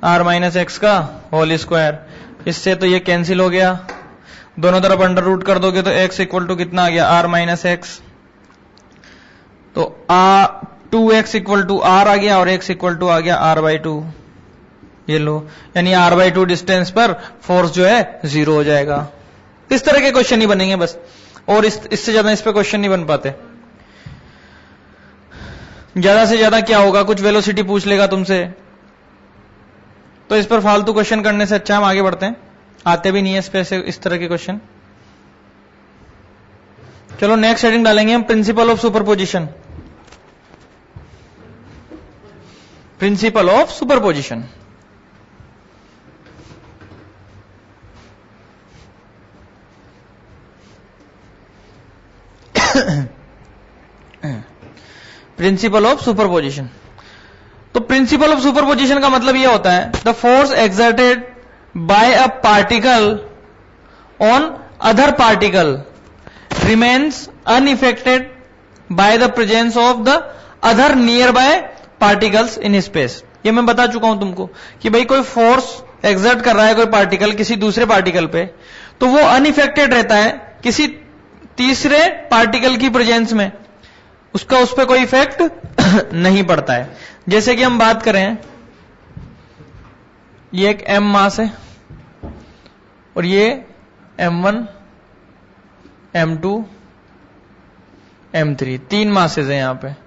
r minus x का होल स्क्वायर। इससे तो ये कैंसिल हो गया, दोनों तरफ अंडर रूट कर दोगे तो x इक्वल टू कितना आ गया? r minus x. तो 2x इक्वल टू r आ गया और x इक्वल टू आ गया r/2। ये लो, यानी r/2 डिस्टेंस पर फोर्स जो है 0 हो जाएगा। इस तरह के क्वेश्चन ही बनेंगे बस, और इससे ज्यादा इस पे क्वेश्चन नहीं बन पाते। ज्यादा से ज्यादा क्या होगा, कुछ वेलोसिटी पूछ लेगा तुमसे, तो इस पर फालतू क्वेश्चन करने से अच्छा हम आगे बढ़ते हैं। आते भी नहीं है इस पे इस तरह के क्वेश्चन। चलो नेक्स्ट हेडिंग डालेंगे हम, principle of superposition. Principle of superposition. Principle of superposition. तो प्रिंसिपल ऑफ सुपरपोजिशन का मतलब यह होता है the force exerted by a particle on other particle remains unaffected by the presence of the other nearby particles in space। ये मैं बता चुका हूं तुमको कि भाई कोई फोर्स एक्सर्ट कर रहा है कोई पार्टिकल किसी दूसरे पार्टिकल पे, तो वो अनइफेक्टेड रहता है किसी तीसरे पार्टिकल की प्रेजेंस में, उसका उस पर कोई इफेक्ट नहीं पड़ता है। जैसे कि हम बात करें, ये एक m मास है और ये m1 m2 M3, 3 मासेज है यहां पे।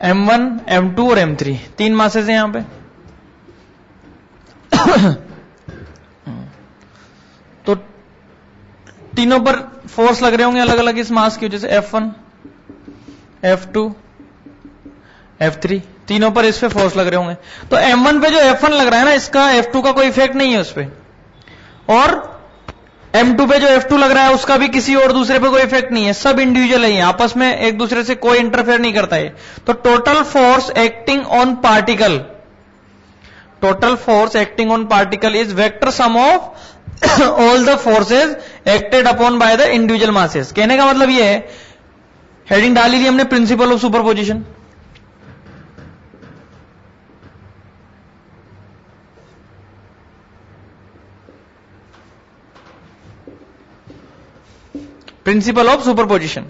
M1, M2 और M3, 3 मासेज है यहां पे। तो तीनों पर फोर्स लग रहे होंगे अलग अलग इस मास की वजह से, F1, F2, F3, तीनों पर इस पे फोर्स लग रहे होंगे। तो M1 पे जो F1 लग रहा है ना, इसका F2 का कोई इफेक्ट नहीं है उस पे, और M2 पे जो F2 लग रहा है उसका भी किसी और दूसरे पे कोई इफेक्ट नहीं है, सब इंडिविजुअल है, आपस में एक दूसरे से कोई इंटरफेयर नहीं करता है। तो total force acting on particle, total force acting on particle is vector sum of all the forces acted upon by the individual masses. कहने का मतलब ये है, हेडिंग डाली थी हमने principle of superposition. Principle of superposition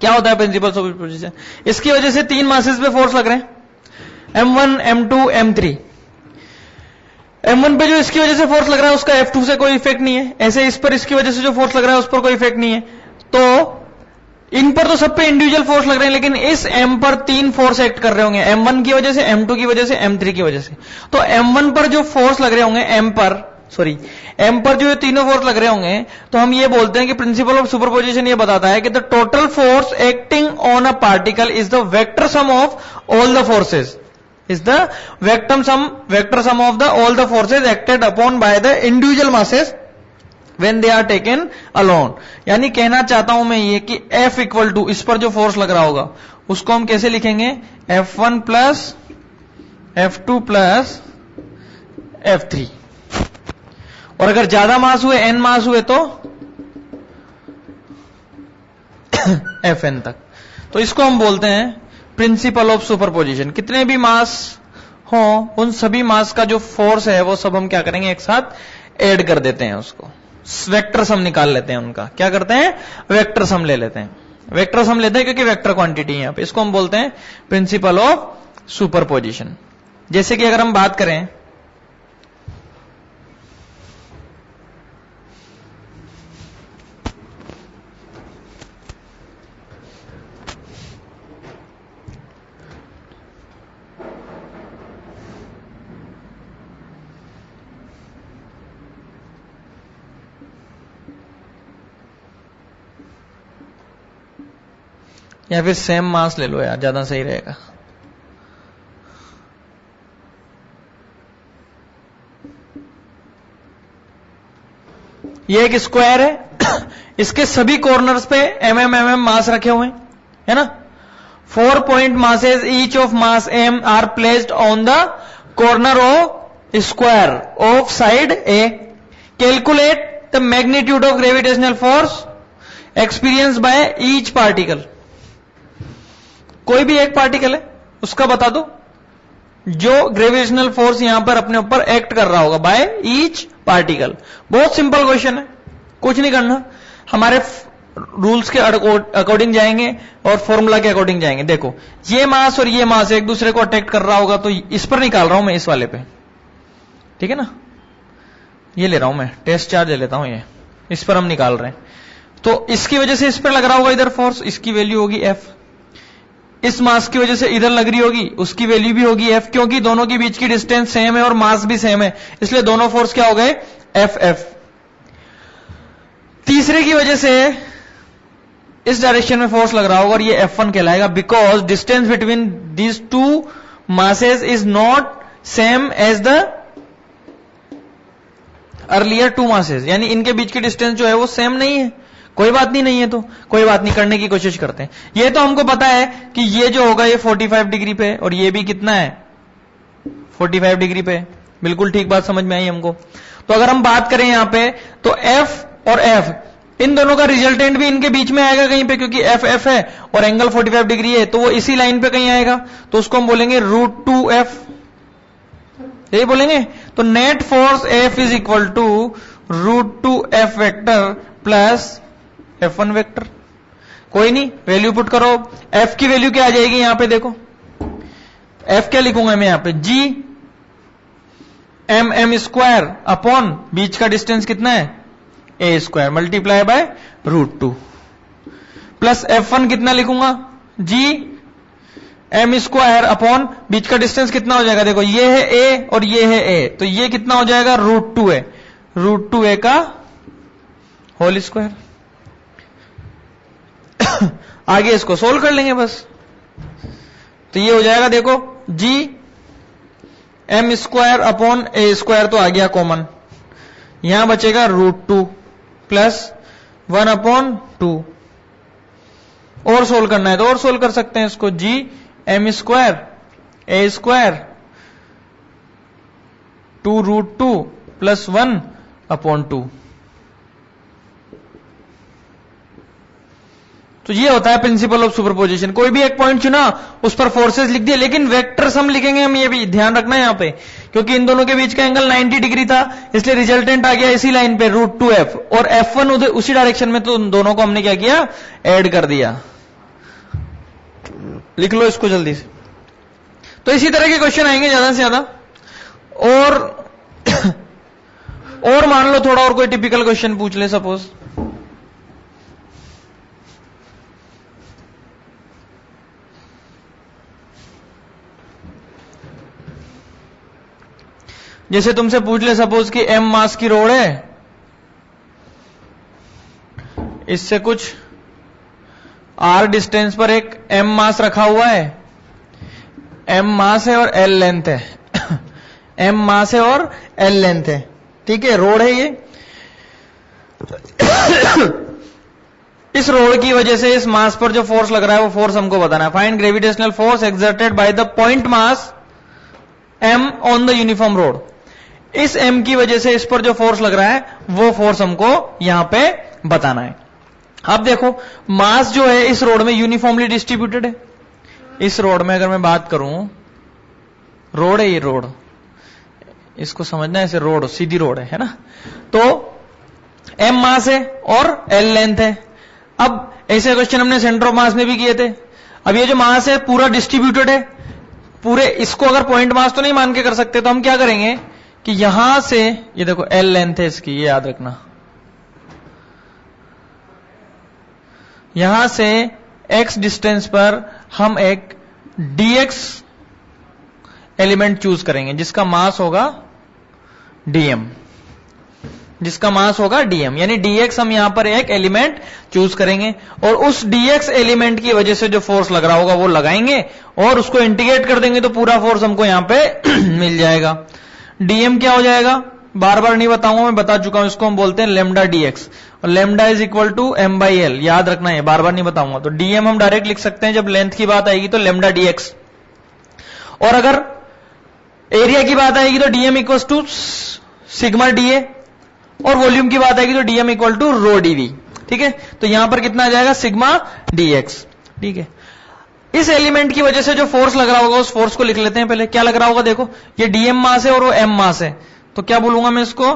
क्या होता है? प्रिंसिपल ऑफ सुपरपोजिशन, इसकी वजह से 3 मासेस पे फोर्स लग रहे हैं, M1, M2, M3। M1 पे जो इसकी वजह से फोर्स लग रहा है उसका F2 से कोई इफेक्ट नहीं है, ऐसे इस पर इसकी वजह से जो फोर्स लग रहा है उस पर कोई इफेक्ट नहीं है। तो इन पर तो सब पे इंडिविजुअल फोर्स लग रहे हैं, लेकिन इस M पर 3 फोर्स एक्ट कर रहे होंगे, M1 की वजह से, M2 की वजह से, M3 की वजह से। तो M1 पर जो फोर्स लग रहे होंगे M पर जो तीनों फोर्स लग रहे होंगे, तो हम ये बोलते हैं कि प्रिंसिपल ऑफ सुपरपोजिशन ये बताता है कि the total force acting on a particle is the vector sum of all the forces, is the vector sum of the all the forces acted upon by the individual masses when they are taken alone। यानी कहना चाहता हूं मैं ये कि F equal to, इस पर जो फोर्स लग रहा होगा उसको हम कैसे लिखेंगे? F1 plus F2 plus F3। और अगर ज्यादा मास हुए, n मास हुए, तो Fn तक। तो इसको हम बोलते हैं प्रिंसिपल ऑफ सुपरपोजिशन। कितने भी मास हो, उन सभी मास का जो फोर्स है वो सब हम क्या करेंगे? एक साथ ऐड कर देते हैं, उसको वेक्टर सम निकाल लेते हैं उनका। क्या करते हैं? वेक्टर सम ले लेते हैं। वेक्टर सम लेते हैं क्योंकि वेक्टर क्वांटिटी है यहां पे। इसको हम बोलते हैं प्रिंसिपल ऑफ सुपरपोजिशन। जैसे कि अगर हम बात करें या फिर सेम मास ले लो यार, ज्यादा सही रहेगा। ये एक स्क्वायर है, इसके सभी कॉर्नर्स पे mm मास रखे हुए हैं, है ना। 4 point masses each of mass m are placed on the corner of square of side A। Calculate the magnitude of gravitational force experience by each particle. कोई भी एक पार्टिकल है उसका बता दो जो ग्रेविटेशनल फोर्स यहां पर अपने ऊपर एक्ट कर रहा होगा बाय ईच पार्टिकल। बहुत सिंपल क्वेश्चन है, कुछ नहीं करना, हमारे रूल्स के अकॉर्डिंग जाएंगे और फॉर्मूला के अकॉर्डिंग जाएंगे। देखो ये मास और ये मास एक दूसरे को अट्रैक्ट कर रहा होगा, तो इस पर निकाल रहा हूं मैं, इस वाले पे, ठीक है ना। ये ले रहा हूं मैं, टेस्ट चार्ज ले लेता हूं, ये इस पर हम निकाल रहे हैं। तो इसकी वजह से इस पर लग रहा होगा इधर फोर्स, इसकी वैल्यू होगी F। इस मास की वजह से इधर लग रही होगी, उसकी वैल्यू भी होगी F, क्योंकि दोनों के बीच की डिस्टेंस सेम है और मास भी सेम है, इसलिए दोनों फोर्स क्या हो गए? F। तीसरे की वजह से इस डायरेक्शन में फोर्स लग रहा होगा और ये F1 कहलाएगा, because distance between these two masses is not same as the earlier two masses. यानी इनके बीच की डिस्टेंस जो है वो सेम नहीं है। कोई बात नहीं है, तो कोई बात नहीं, करने की कोशिश करते हैं। ये तो हमको पता है कि ये जो होगा ये 45 डिग्री पे, और ये भी कितना है? 45 डिग्री पे। बिल्कुल ठीक बात समझ में आई हमको। तो अगर हम बात करें यहां पे, तो F और F, इन दोनों का रिजल्टेंट भी इनके बीच में आएगा कहीं पे, क्योंकि F है और एंगल 45 डिग्री है, तो वो इसी लाइन पे कहीं आएगा, तो उसको हम बोलेंगे √2F, यही बोलेंगे। तो net force F is equal to √2F vector plus F1 vector. कोई नहीं, वैल्यू पुट करो। F की वैल्यू क्या आ जाएगी यहां पे? देखो एफ क्या लिखूंगा मैं यहां पे, G M M square upon बीच का डिस्टेंस कितना है, A square multiply by √2 plus F1 कितना लिखूंगा, जी एम स्क्वायर अपॉन बीच का डिस्टेंस कितना हो जाएगा, देखो ये है ए और ये है ए, तो ये कितना हो जाएगा, √2a, √2a का होल स्क्वायर। आगे इसको सोल्व कर लेंगे बस, तो ये हो जाएगा देखो जी एम स्क्वायर अपॉन ए स्क्वायर तो आ गया कॉमन, यहां बचेगा √2 प्लस 1/2, और सोल्व करना है तो और सोल्व कर सकते हैं इसको, जी एम स्क्वायर ए स्क्वायर 2√2 प्लस 1/2। तो ये होता है प्रिंसिपल ऑफ सुपरपोजिशन। कोई भी एक पॉइंट चुना, उस पर फोर्सेस लिख दिए, लेकिन वेक्टर्स हम लिखेंगे, हम ये भी ध्यान रखना है यहां पे, क्योंकि इन दोनों के बीच का एंगल 90 डिग्री था, इसलिए रिजल्टेंट आ गया इसी लाइन पे √2f, और F1 उसी डायरेक्शन में, तो उन दोनों को हमने क्या किया, ऐड कर दिया। लिख लो इसको जल्दी से। तो इसी तरह के क्वेश्चन आएंगे ज्यादा से ज्यादा, और मान लो थोड़ा और कोई टिपिकल क्वेश्चन पूछ ले सपोज, जैसे तुमसे पूछ ले सपोज कि m मास की रोड है, इससे कुछ r डिस्टेंस पर एक m मास रखा हुआ है, m मास है और l लेंथ है m मास है और l लेंथ है, ठीक है, रोड है ये। इस रोड की वजह से इस मास पर जो फोर्स लग रहा है वो फोर्स हमको बताना है। Find gravitational force exerted by the point mass m on the uniform road. इस m की वजह से इस पर जो फोर्स लग रहा है वो फोर्स हमको यहां पे बताना है। अब देखो मास जो है इस रोड में यूनिफॉर्मली डिस्ट्रीब्यूटेड है। इस रोड में अगर मैं बात करूं, रोड है ये रोड, इसको समझना है, ऐसे रोड सीधी रोड है ना, तो m मास है और l लेंथ है। अब ऐसे क्वेश्चन हमने सेंटर ऑफ मास में भी किए थे। अब ये जो मास है पूरा डिस्ट्रीब्यूटेड है, पूरे इसको अगर पॉइंट मास तो नहीं मान के कर सकते, तो हम क्या करेंगे कि यहां से, ये देखो l लेंथ है इसकी, ये याद रखना, यहां से x डिस्टेंस पर हम एक dx एलिमेंट चूज करेंगे जिसका मास होगा dm, जिसका मास होगा dm, यानी dx हम यहां पर एक एलिमेंट चूज करेंगे और उस dx एलिमेंट की वजह से जो फोर्स लग रहा होगा वो लगाएंगे और उसको इंटीग्रेट कर देंगे तो पूरा फोर्स हमको यहां पे मिल जाएगा। dm क्या हो जाएगा, बार बार नहीं बताऊंगा, मैं बता चुका हूं, इसको हम बोलते हैं लेमडा dx, और lambda is equal to m/l, याद रखना है, बार बार नहीं बताऊंगा। तो dm हम डायरेक्ट लिख सकते हैं, जब लेंथ की बात आएगी तो लेमडा dx, और अगर एरिया की बात आएगी तो dm equal to sigma dA, और वॉल्यूम की बात आएगी तो dm equal to rho dV, ठीक है। तो यहां पर कितना आ जाएगा, सिग्मा dx, ठीक है। इस एलिमेंट की वजह से जो फोर्स लग रहा होगा उस फोर्स को लिख लेते हैं पहले। क्या लग रहा होगा, देखो ये dm मास है और वो m मास है, तो क्या बोलूंगा मैं इसको,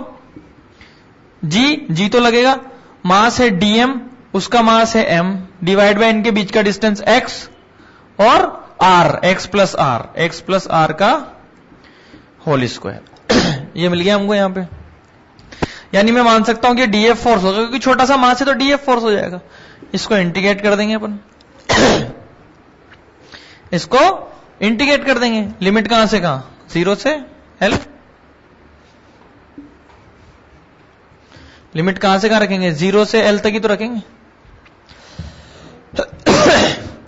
g तो लगेगा, मास है dm, उसका मास है m, डिवाइड बाय इनके बीच का डिस्टेंस x, और r, x प्लस r का होल स्क्वायर। ये मिल गया हमको यहां पे, यानी मैं मान सकता हूं कि df फोर्स होगा, क्योंकि छोटा सा मास है तो df फोर्स हो जाएगा। इसको इंटीग्रेट कर देंगे अपन, इसको इंटीग्रेट कर देंगे, लिमिट कहां से कहां, 0 से l, लिमिट कहां से कहां रखेंगे, 0 से l तक ही तो रखेंगे।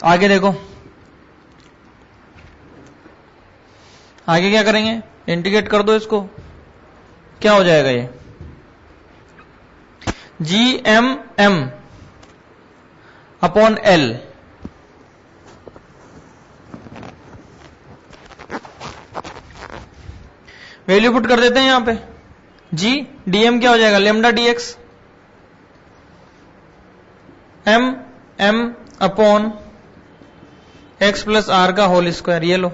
आगे देखो, आगे क्या करेंगे, इंटीग्रेट कर दो इसको, क्या हो जाएगा ये, GM upon L, value put कर देते हैं यहां पे, dm क्या हो जाएगा, lambda dx, m upon x plus r का होल स्क्वायर, ये लो,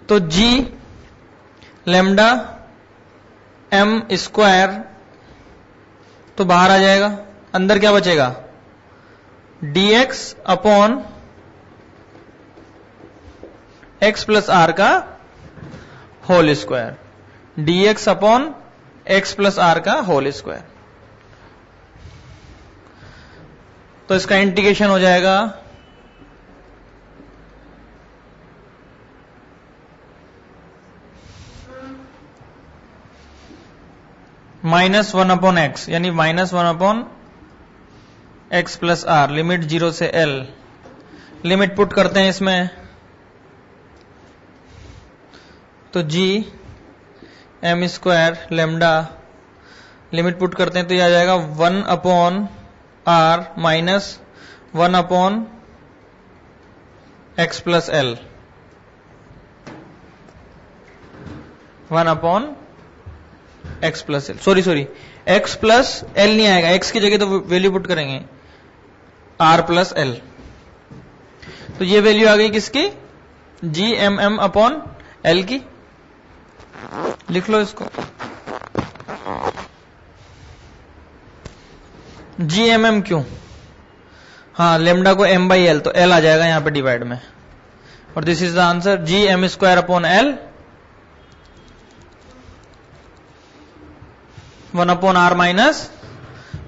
तो g लेमडा m स्क्वायर तो बाहर आ जाएगा, अंदर क्या बचेगा, dx upon x plus R का whole square, dx upon x plus R का होल स्क्वायर। तो इसका इंटीग्रेशन हो जाएगा -1 अपॉन एक्स, यानी -1 upon x plus r, limit 0 से l। लिमिट पुट करते हैं इसमें, तो g m square lambda, limit put करते हैं तो यह आ जाएगा 1 upon r minus 1 upon x plus l, 1 upon x plus l, sorry x plus l नहीं आएगा, एक्स की जगह तो वैल्यू पुट करेंगे आर प्लस एल। तो ये वैल्यू आ गई किसकी, G M m upon l की। लिख लो इसको, जी एम एम क्यों, हाँ लेमडा को एम बाई एल, तो एल आ जाएगा यहां पे डिवाइड में, और this is the answer, G M square upon l, 1 upon r minus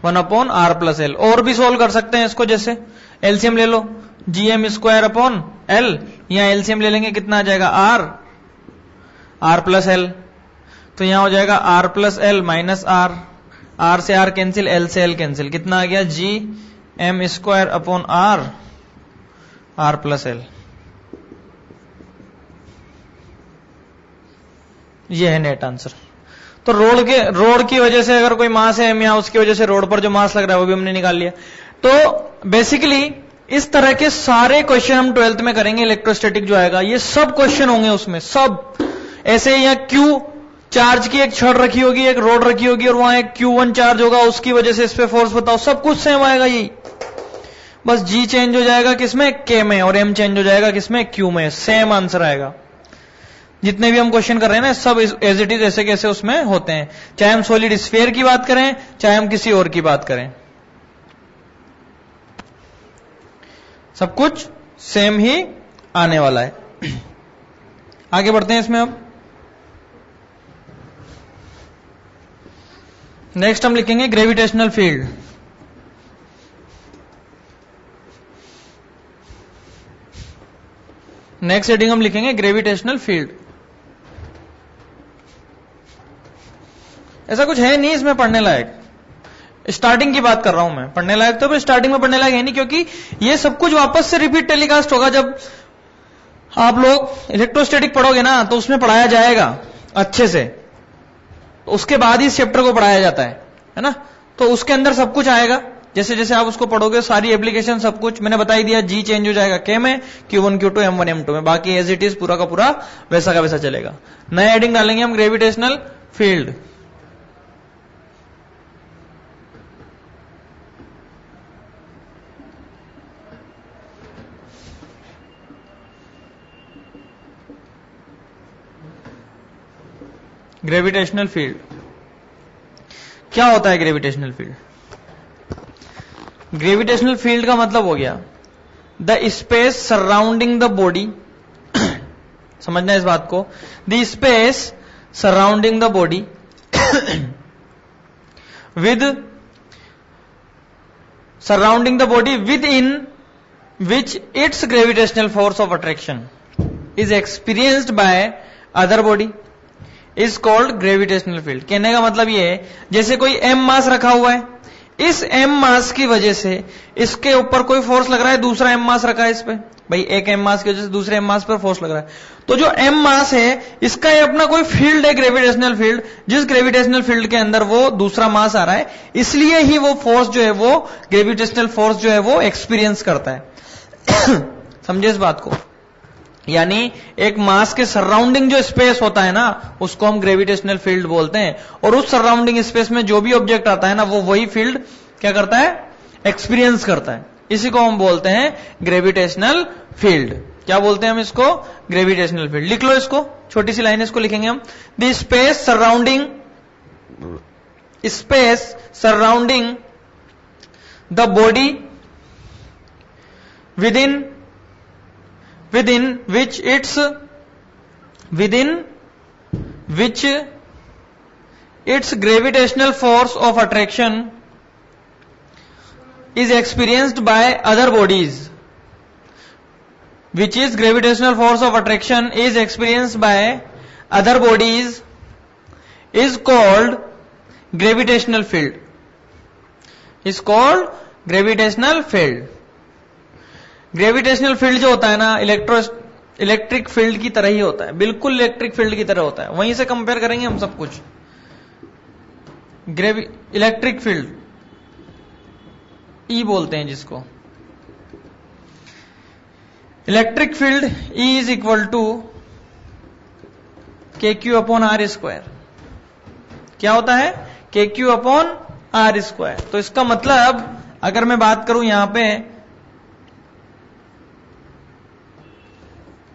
1 upon r plus l. और भी सोल्व कर सकते हैं इसको, जैसे एलसीएम ले लो, G M square upon L, यहां एलसीएम ले लेंगे, कितना आ जाएगा आर प्लस एल, तो यहां हो जाएगा r plus l minus r से आर कैंसिल, एल से एल कैंसिल, कितना आ गया G M square upon r plus l. ये है नेट आंसर। तो रोड की वजह से अगर कोई मास है या उसकी वजह से रोड पर जो मास लग रहा है वो भी हमने निकाल लिया। तो बेसिकली इस तरह के सारे क्वेश्चन हम 12th में करेंगे। इलेक्ट्रोस्टैटिक जो आएगा ये सब क्वेश्चन होंगे उसमें, सब ऐसे, या क्यू चार्ज की एक छड़ रखी होगी, एक रोड रखी होगी, और वहां एक Q1 चार्ज होगा, उसकी वजह से इस पे फोर्स बताओ, सब कुछ सेम आएगा यही, बस G चेंज हो जाएगा किसमें, K में, और M चेंज हो जाएगा किसमें, Q में, सेम आंसर आएगा। जितने भी हम क्वेश्चन कर रहे हैं ना, सब एज इट इज ऐसे कैसे उसमें होते हैं, चाहे हम सॉलिड स्फीयर की बात करें, चाहे हम किसी और की बात करें, सब कुछ सेम ही आने वाला है। आगे बढ़ते हैं इसमें। अब नेक्स्ट हम लिखेंगे ग्रेविटेशनल फील्ड। नेक्स्ट हेडिंग हम लिखेंगे ग्रेविटेशनल फील्ड। ऐसा कुछ है नहीं इसमें पढ़ने लायक, स्टार्टिंग की बात कर रहा हूं मैं, पढ़ने लायक तो स्टार्टिंग में पढ़ने लायक है नहीं, क्योंकि ये सब कुछ वापस से रिपीट टेलीकास्ट होगा। जब आप लोग इलेक्ट्रोस्टैटिक पढ़ोगे ना तो उसमें पढ़ाया जाएगा अच्छे से, तो उसके बाद ही इस चैप्टर को पढ़ाया जाता है ना, तो उसके अंदर सब कुछ आएगा। जैसे जैसे आप उसको पढ़ोगे सारी एप्लीकेशन सब कुछ मैंने बता ही दिया। जी चेंज हो जाएगा के में, Q1 Q2 M1 M2 में, बाकी एज इट इज पूरा का पूरा वैसा का वैसा चलेगा। नया हेडिंग डालेंगे हम ग्रेविटेशनल फील्ड। ग्रेविटेशनल फील्ड क्या होता है? ग्रेविटेशनल फील्ड, ग्रेविटेशनल फील्ड का मतलब हो गया the space surrounding the body, समझना इस बात को, the space surrounding the body with surrounding the body with in which it's gravitational force of attraction is experienced by other body is called gravitational field. कहने का मतलब ये है, जैसे कोई m मास रखा हुआ है, इस m मास की वजह से इसके ऊपर कोई फोर्स लग रहा है, दूसरा m मास रखा है इस पे, भाई एक m मास की वजह से दूसरे m मास पर फोर्स लग रहा है, तो जो m मास है इसका ये अपना कोई फील्ड है ग्रेविटेशनल फील्ड, जिस ग्रेविटेशनल फील्ड के अंदर वो दूसरा मास आ रहा है, इसलिए ही वो फोर्स जो है वो ग्रेविटेशनल फोर्स जो है वो एक्सपीरियंस करता है। समझे इस बात को? यानी एक मास के सराउंडिंग जो स्पेस होता है ना उसको हम ग्रेविटेशनल फील्ड बोलते हैं, और उस सराउंडिंग स्पेस में जो भी ऑब्जेक्ट आता है ना वो वही फील्ड क्या करता है? एक्सपीरियंस करता है। इसी को हम बोलते हैं ग्रेविटेशनल फील्ड। क्या बोलते हैं हम इसको? Gravitational field. लिख लो इसको, छोटी सी लाइन इसको लिखेंगे हम, the space surrounding the body with in within which its gravitational force of attraction is experienced by other bodies, which is gravitational force of attraction is experienced by other bodies, is called gravitational field, is called gravitational field. Gravitational field जो होता है ना, electric field की तरह ही होता है, बिल्कुल electric field की तरह होता है. वहीं से कंपेयर करेंगे हम सब कुछ. इलेक्ट्रिक फील्ड ई बोलते हैं जिसको. Electric field E is equal to k q upon r square. क्या होता है? के क्यू अपॉन आर स्क्वायर. तो इसका मतलब अगर मैं बात करूं यहां पे,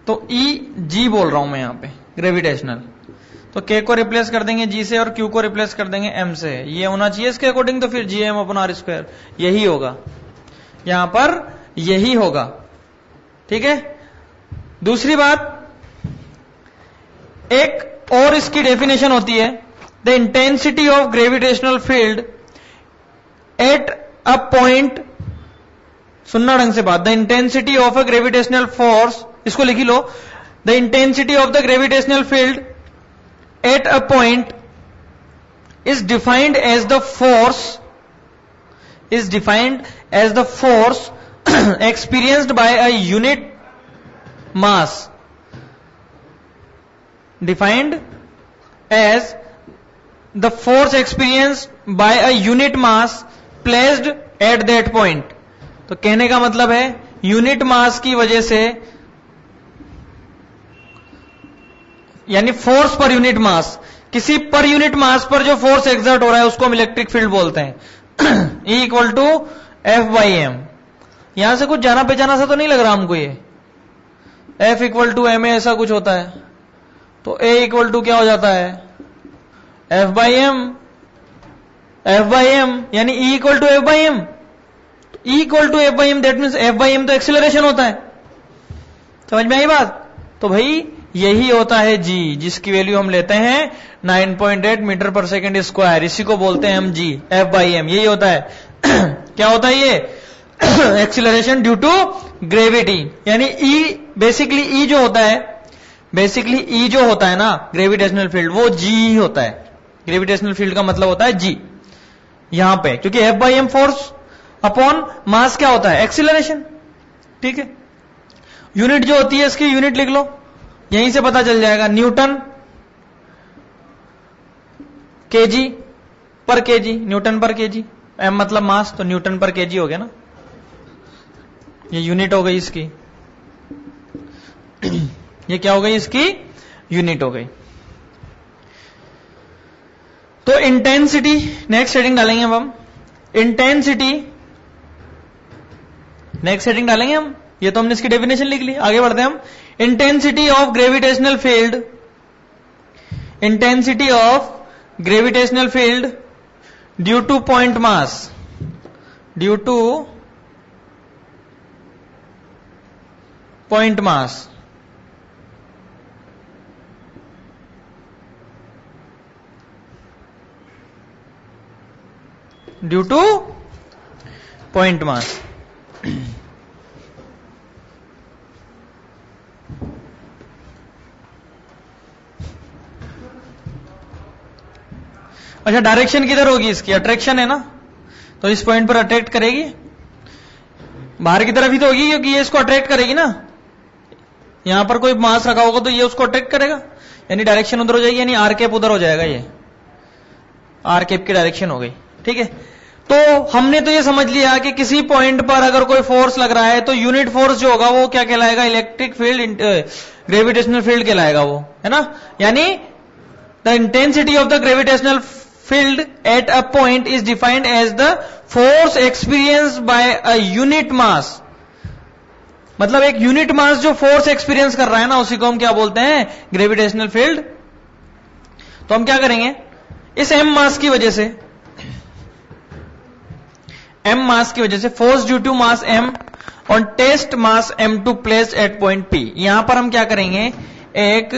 तो ई जी बोल रहा हूं मैं यहां पे ग्रेविटेशनल, तो के को रिप्लेस कर देंगे जी से और क्यू को रिप्लेस कर देंगे एम से. ये होना चाहिए इसके अकॉर्डिंग, तो फिर G m upon r square यही होगा, यहां पर यही होगा. ठीक है. दूसरी बात, एक और इसकी डेफिनेशन होती है, the intensity of gravitational field at a point. सुनना ढंग से बात. The intensity of a gravitational force, इसको लिखी लो. The intensity of the gravitational field at a point is defined as the force experienced by a unit mass, defined as the force experienced by a unit mass placed at that point. तो कहने का मतलब है unit mass की वजह से, यानी force per unit mass, किसी पर यूनिट मास पर जो फोर्स एक्सर्ट हो रहा है उसको हम इलेक्ट्रिक फील्ड बोलते हैं. E equal to F by m. यहां से कुछ जाना पहचाना सा तो नहीं लग रहा हमको ये. F इक्वल टू एम ऐसा कुछ होता है, तो A इक्वल टू क्या हो जाता है? F by m. F by m यानी E equal to F by m. E equal to F by m, that means F by m तो एक्सिलरेशन होता है. समझ में आई बात? तो भाई यही होता है G, जिसकी वैल्यू हम लेते हैं 9.8 मीटर पर सेकेंड स्क्वायर. इसी को बोलते हैं हम G, F बाई एम. यही होता है. क्या होता है ये? Acceleration due to gravity. यानी E, बेसिकली E जो होता है ना ग्रेविटेशनल फील्ड, वो G ही होता है. ग्रेविटेशनल फील्ड का मतलब होता है G यहां पे, क्योंकि F by m force upon mass क्या होता है? एक्सिलरेशन. ठीक है. यूनिट जो होती है इसकी यूनिट लिख लो, यहीं से पता चल जाएगा. न्यूटन केजी पर केजी, न्यूटन पर केजी. एम मतलब मास, तो न्यूटन पर केजी हो गया ना, ये यूनिट हो गई इसकी. ये क्या हो गई? इसकी यूनिट हो गई. तो इंटेंसिटी, नेक्स्ट हेडिंग डालेंगे हम. इंटेंसिटी नेक्स्ट हेडिंग डालेंगे हम. ये तो हमने इसकी डेफिनेशन लिख ली. आगे बढ़ते हैं हम. Intensity of gravitational field, intensity of gravitational field due to point mass, due to point mass. Due to point mass. अच्छा, डायरेक्शन किधर होगी इसकी? अट्रैक्शन है ना, तो इस पॉइंट पर अट्रैक्ट करेगी. बाहर की तरफ ही तो होगी, क्योंकि ये इसको अट्रैक्ट करेगी ना. यहां पर कोई मास रखा होगा तो ये उसको अट्रैक्ट करेगा, यानी डायरेक्शन उधर हो जाएगी, यानी आर कैप उधर हो जाएगा. ये आर कैप की डायरेक्शन हो गई. ठीक है. तो हमने तो ये समझ लिया कि किसी पॉइंट पर अगर कोई फोर्स लग रहा है तो यूनिट फोर्स जो होगा वो क्या कहलाएगा? इलेक्ट्रिक फील्ड, ग्रेविटेशनल फील्ड कहलाएगा वो, है ना. यानी the intensity of the gravitational field at a point is defined as the force experience by a unit mass. मतलब एक यूनिट मास जो फोर्स एक्सपीरियंस कर रहा है ना, उसी को हम क्या बोलते हैं? Gravitational field. तो हम क्या करेंगे? इस एम मास की वजह से, m मास की वजह से, force due to mass m on test mass m2 placed at point P। यहां पर हम क्या करेंगे, एक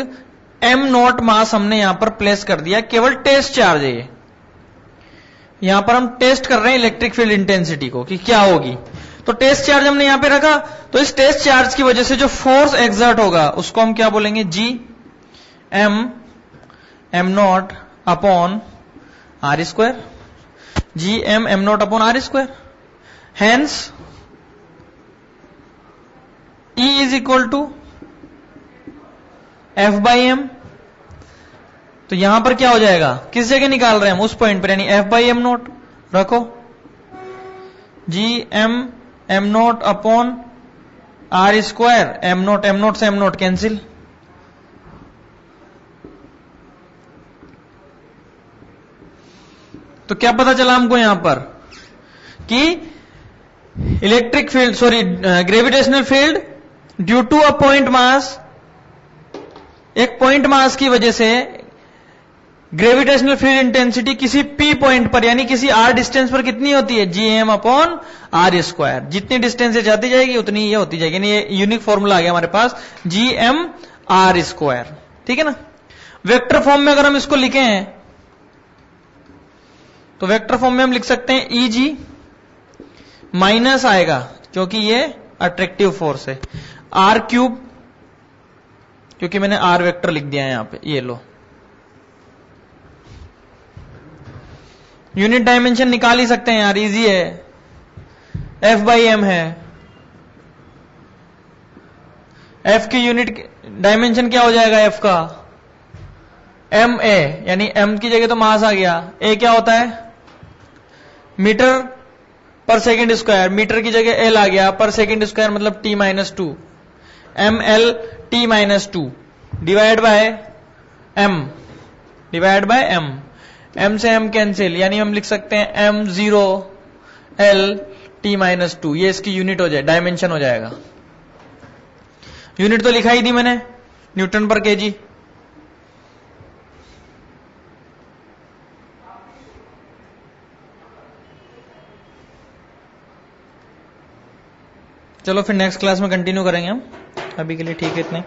m नॉट मास हमने यहां पर प्लेस कर दिया, केवल टेस्ट चार्ज है ये। यहां पर हम टेस्ट कर रहे हैं इलेक्ट्रिक फील्ड इंटेंसिटी को कि क्या होगी। तो टेस्ट चार्ज हमने यहां पे रखा, तो इस टेस्ट चार्ज की वजह से जो फोर्स एक्सर्ट होगा उसको हम क्या बोलेंगे, G m not upon r square, G m not upon r square. Hence E is equal to F by m. तो यहां पर क्या हो जाएगा, किस जगह निकाल रहे हैं हम, उस पॉइंट पर, यानी एफ बाई एम नॉट रखो, G m not upon r square, m not से एम नॉट कैंसिल। तो क्या पता चला हमको यहां पर कि electric field, gravitational field due to a point mass, एक पॉइंट मास की वजह से ग्रेविटेशनल फील्ड इंटेंसिटी किसी P पॉइंट पर, यानी किसी R डिस्टेंस पर कितनी होती है, G m upon r square. जितनी डिस्टेंस से जाती जाएगी उतनी ये होती जाएगी, यानी ये यूनिक फॉर्मूला आ गया हमारे पास, जी एम आर स्क्वायर। ठीक है ना। वेक्टर फॉर्म में अगर हम इसको लिखे हैं तो वेक्टर फॉर्म में हम लिख सकते हैं ई जी माइनस आएगा क्योंकि ये अट्रैक्टिव फोर्स है, आर क्यूब, क्योंकि मैंने आर वेक्टर लिख दिया है यहां पे, ये लो। यूनिट डायमेंशन निकाल ही सकते हैं यार, इजी है, एफ बाई एम है। एफ की यूनिट डायमेंशन क्या हो जाएगा, एफ का एम ए, यानी एम की जगह तो मास आ गया, ए क्या होता है मीटर पर सेकेंड स्क्वायर, मीटर की जगह एल आ गया, पर सेकेंड स्क्वायर मतलब T minus two, M L T minus two divide by M, M से एम कैंसिल, यानी हम लिख सकते हैं M zero L T minus two, ये इसकी यूनिट हो जाए, डायमेंशन हो जाएगा। यूनिट तो लिखा ही दी मैंने, न्यूटन पर केजी। चलो फिर नेक्स्ट क्लास में कंटिन्यू करेंगे हम, अभी के लिए ठीक है इतने।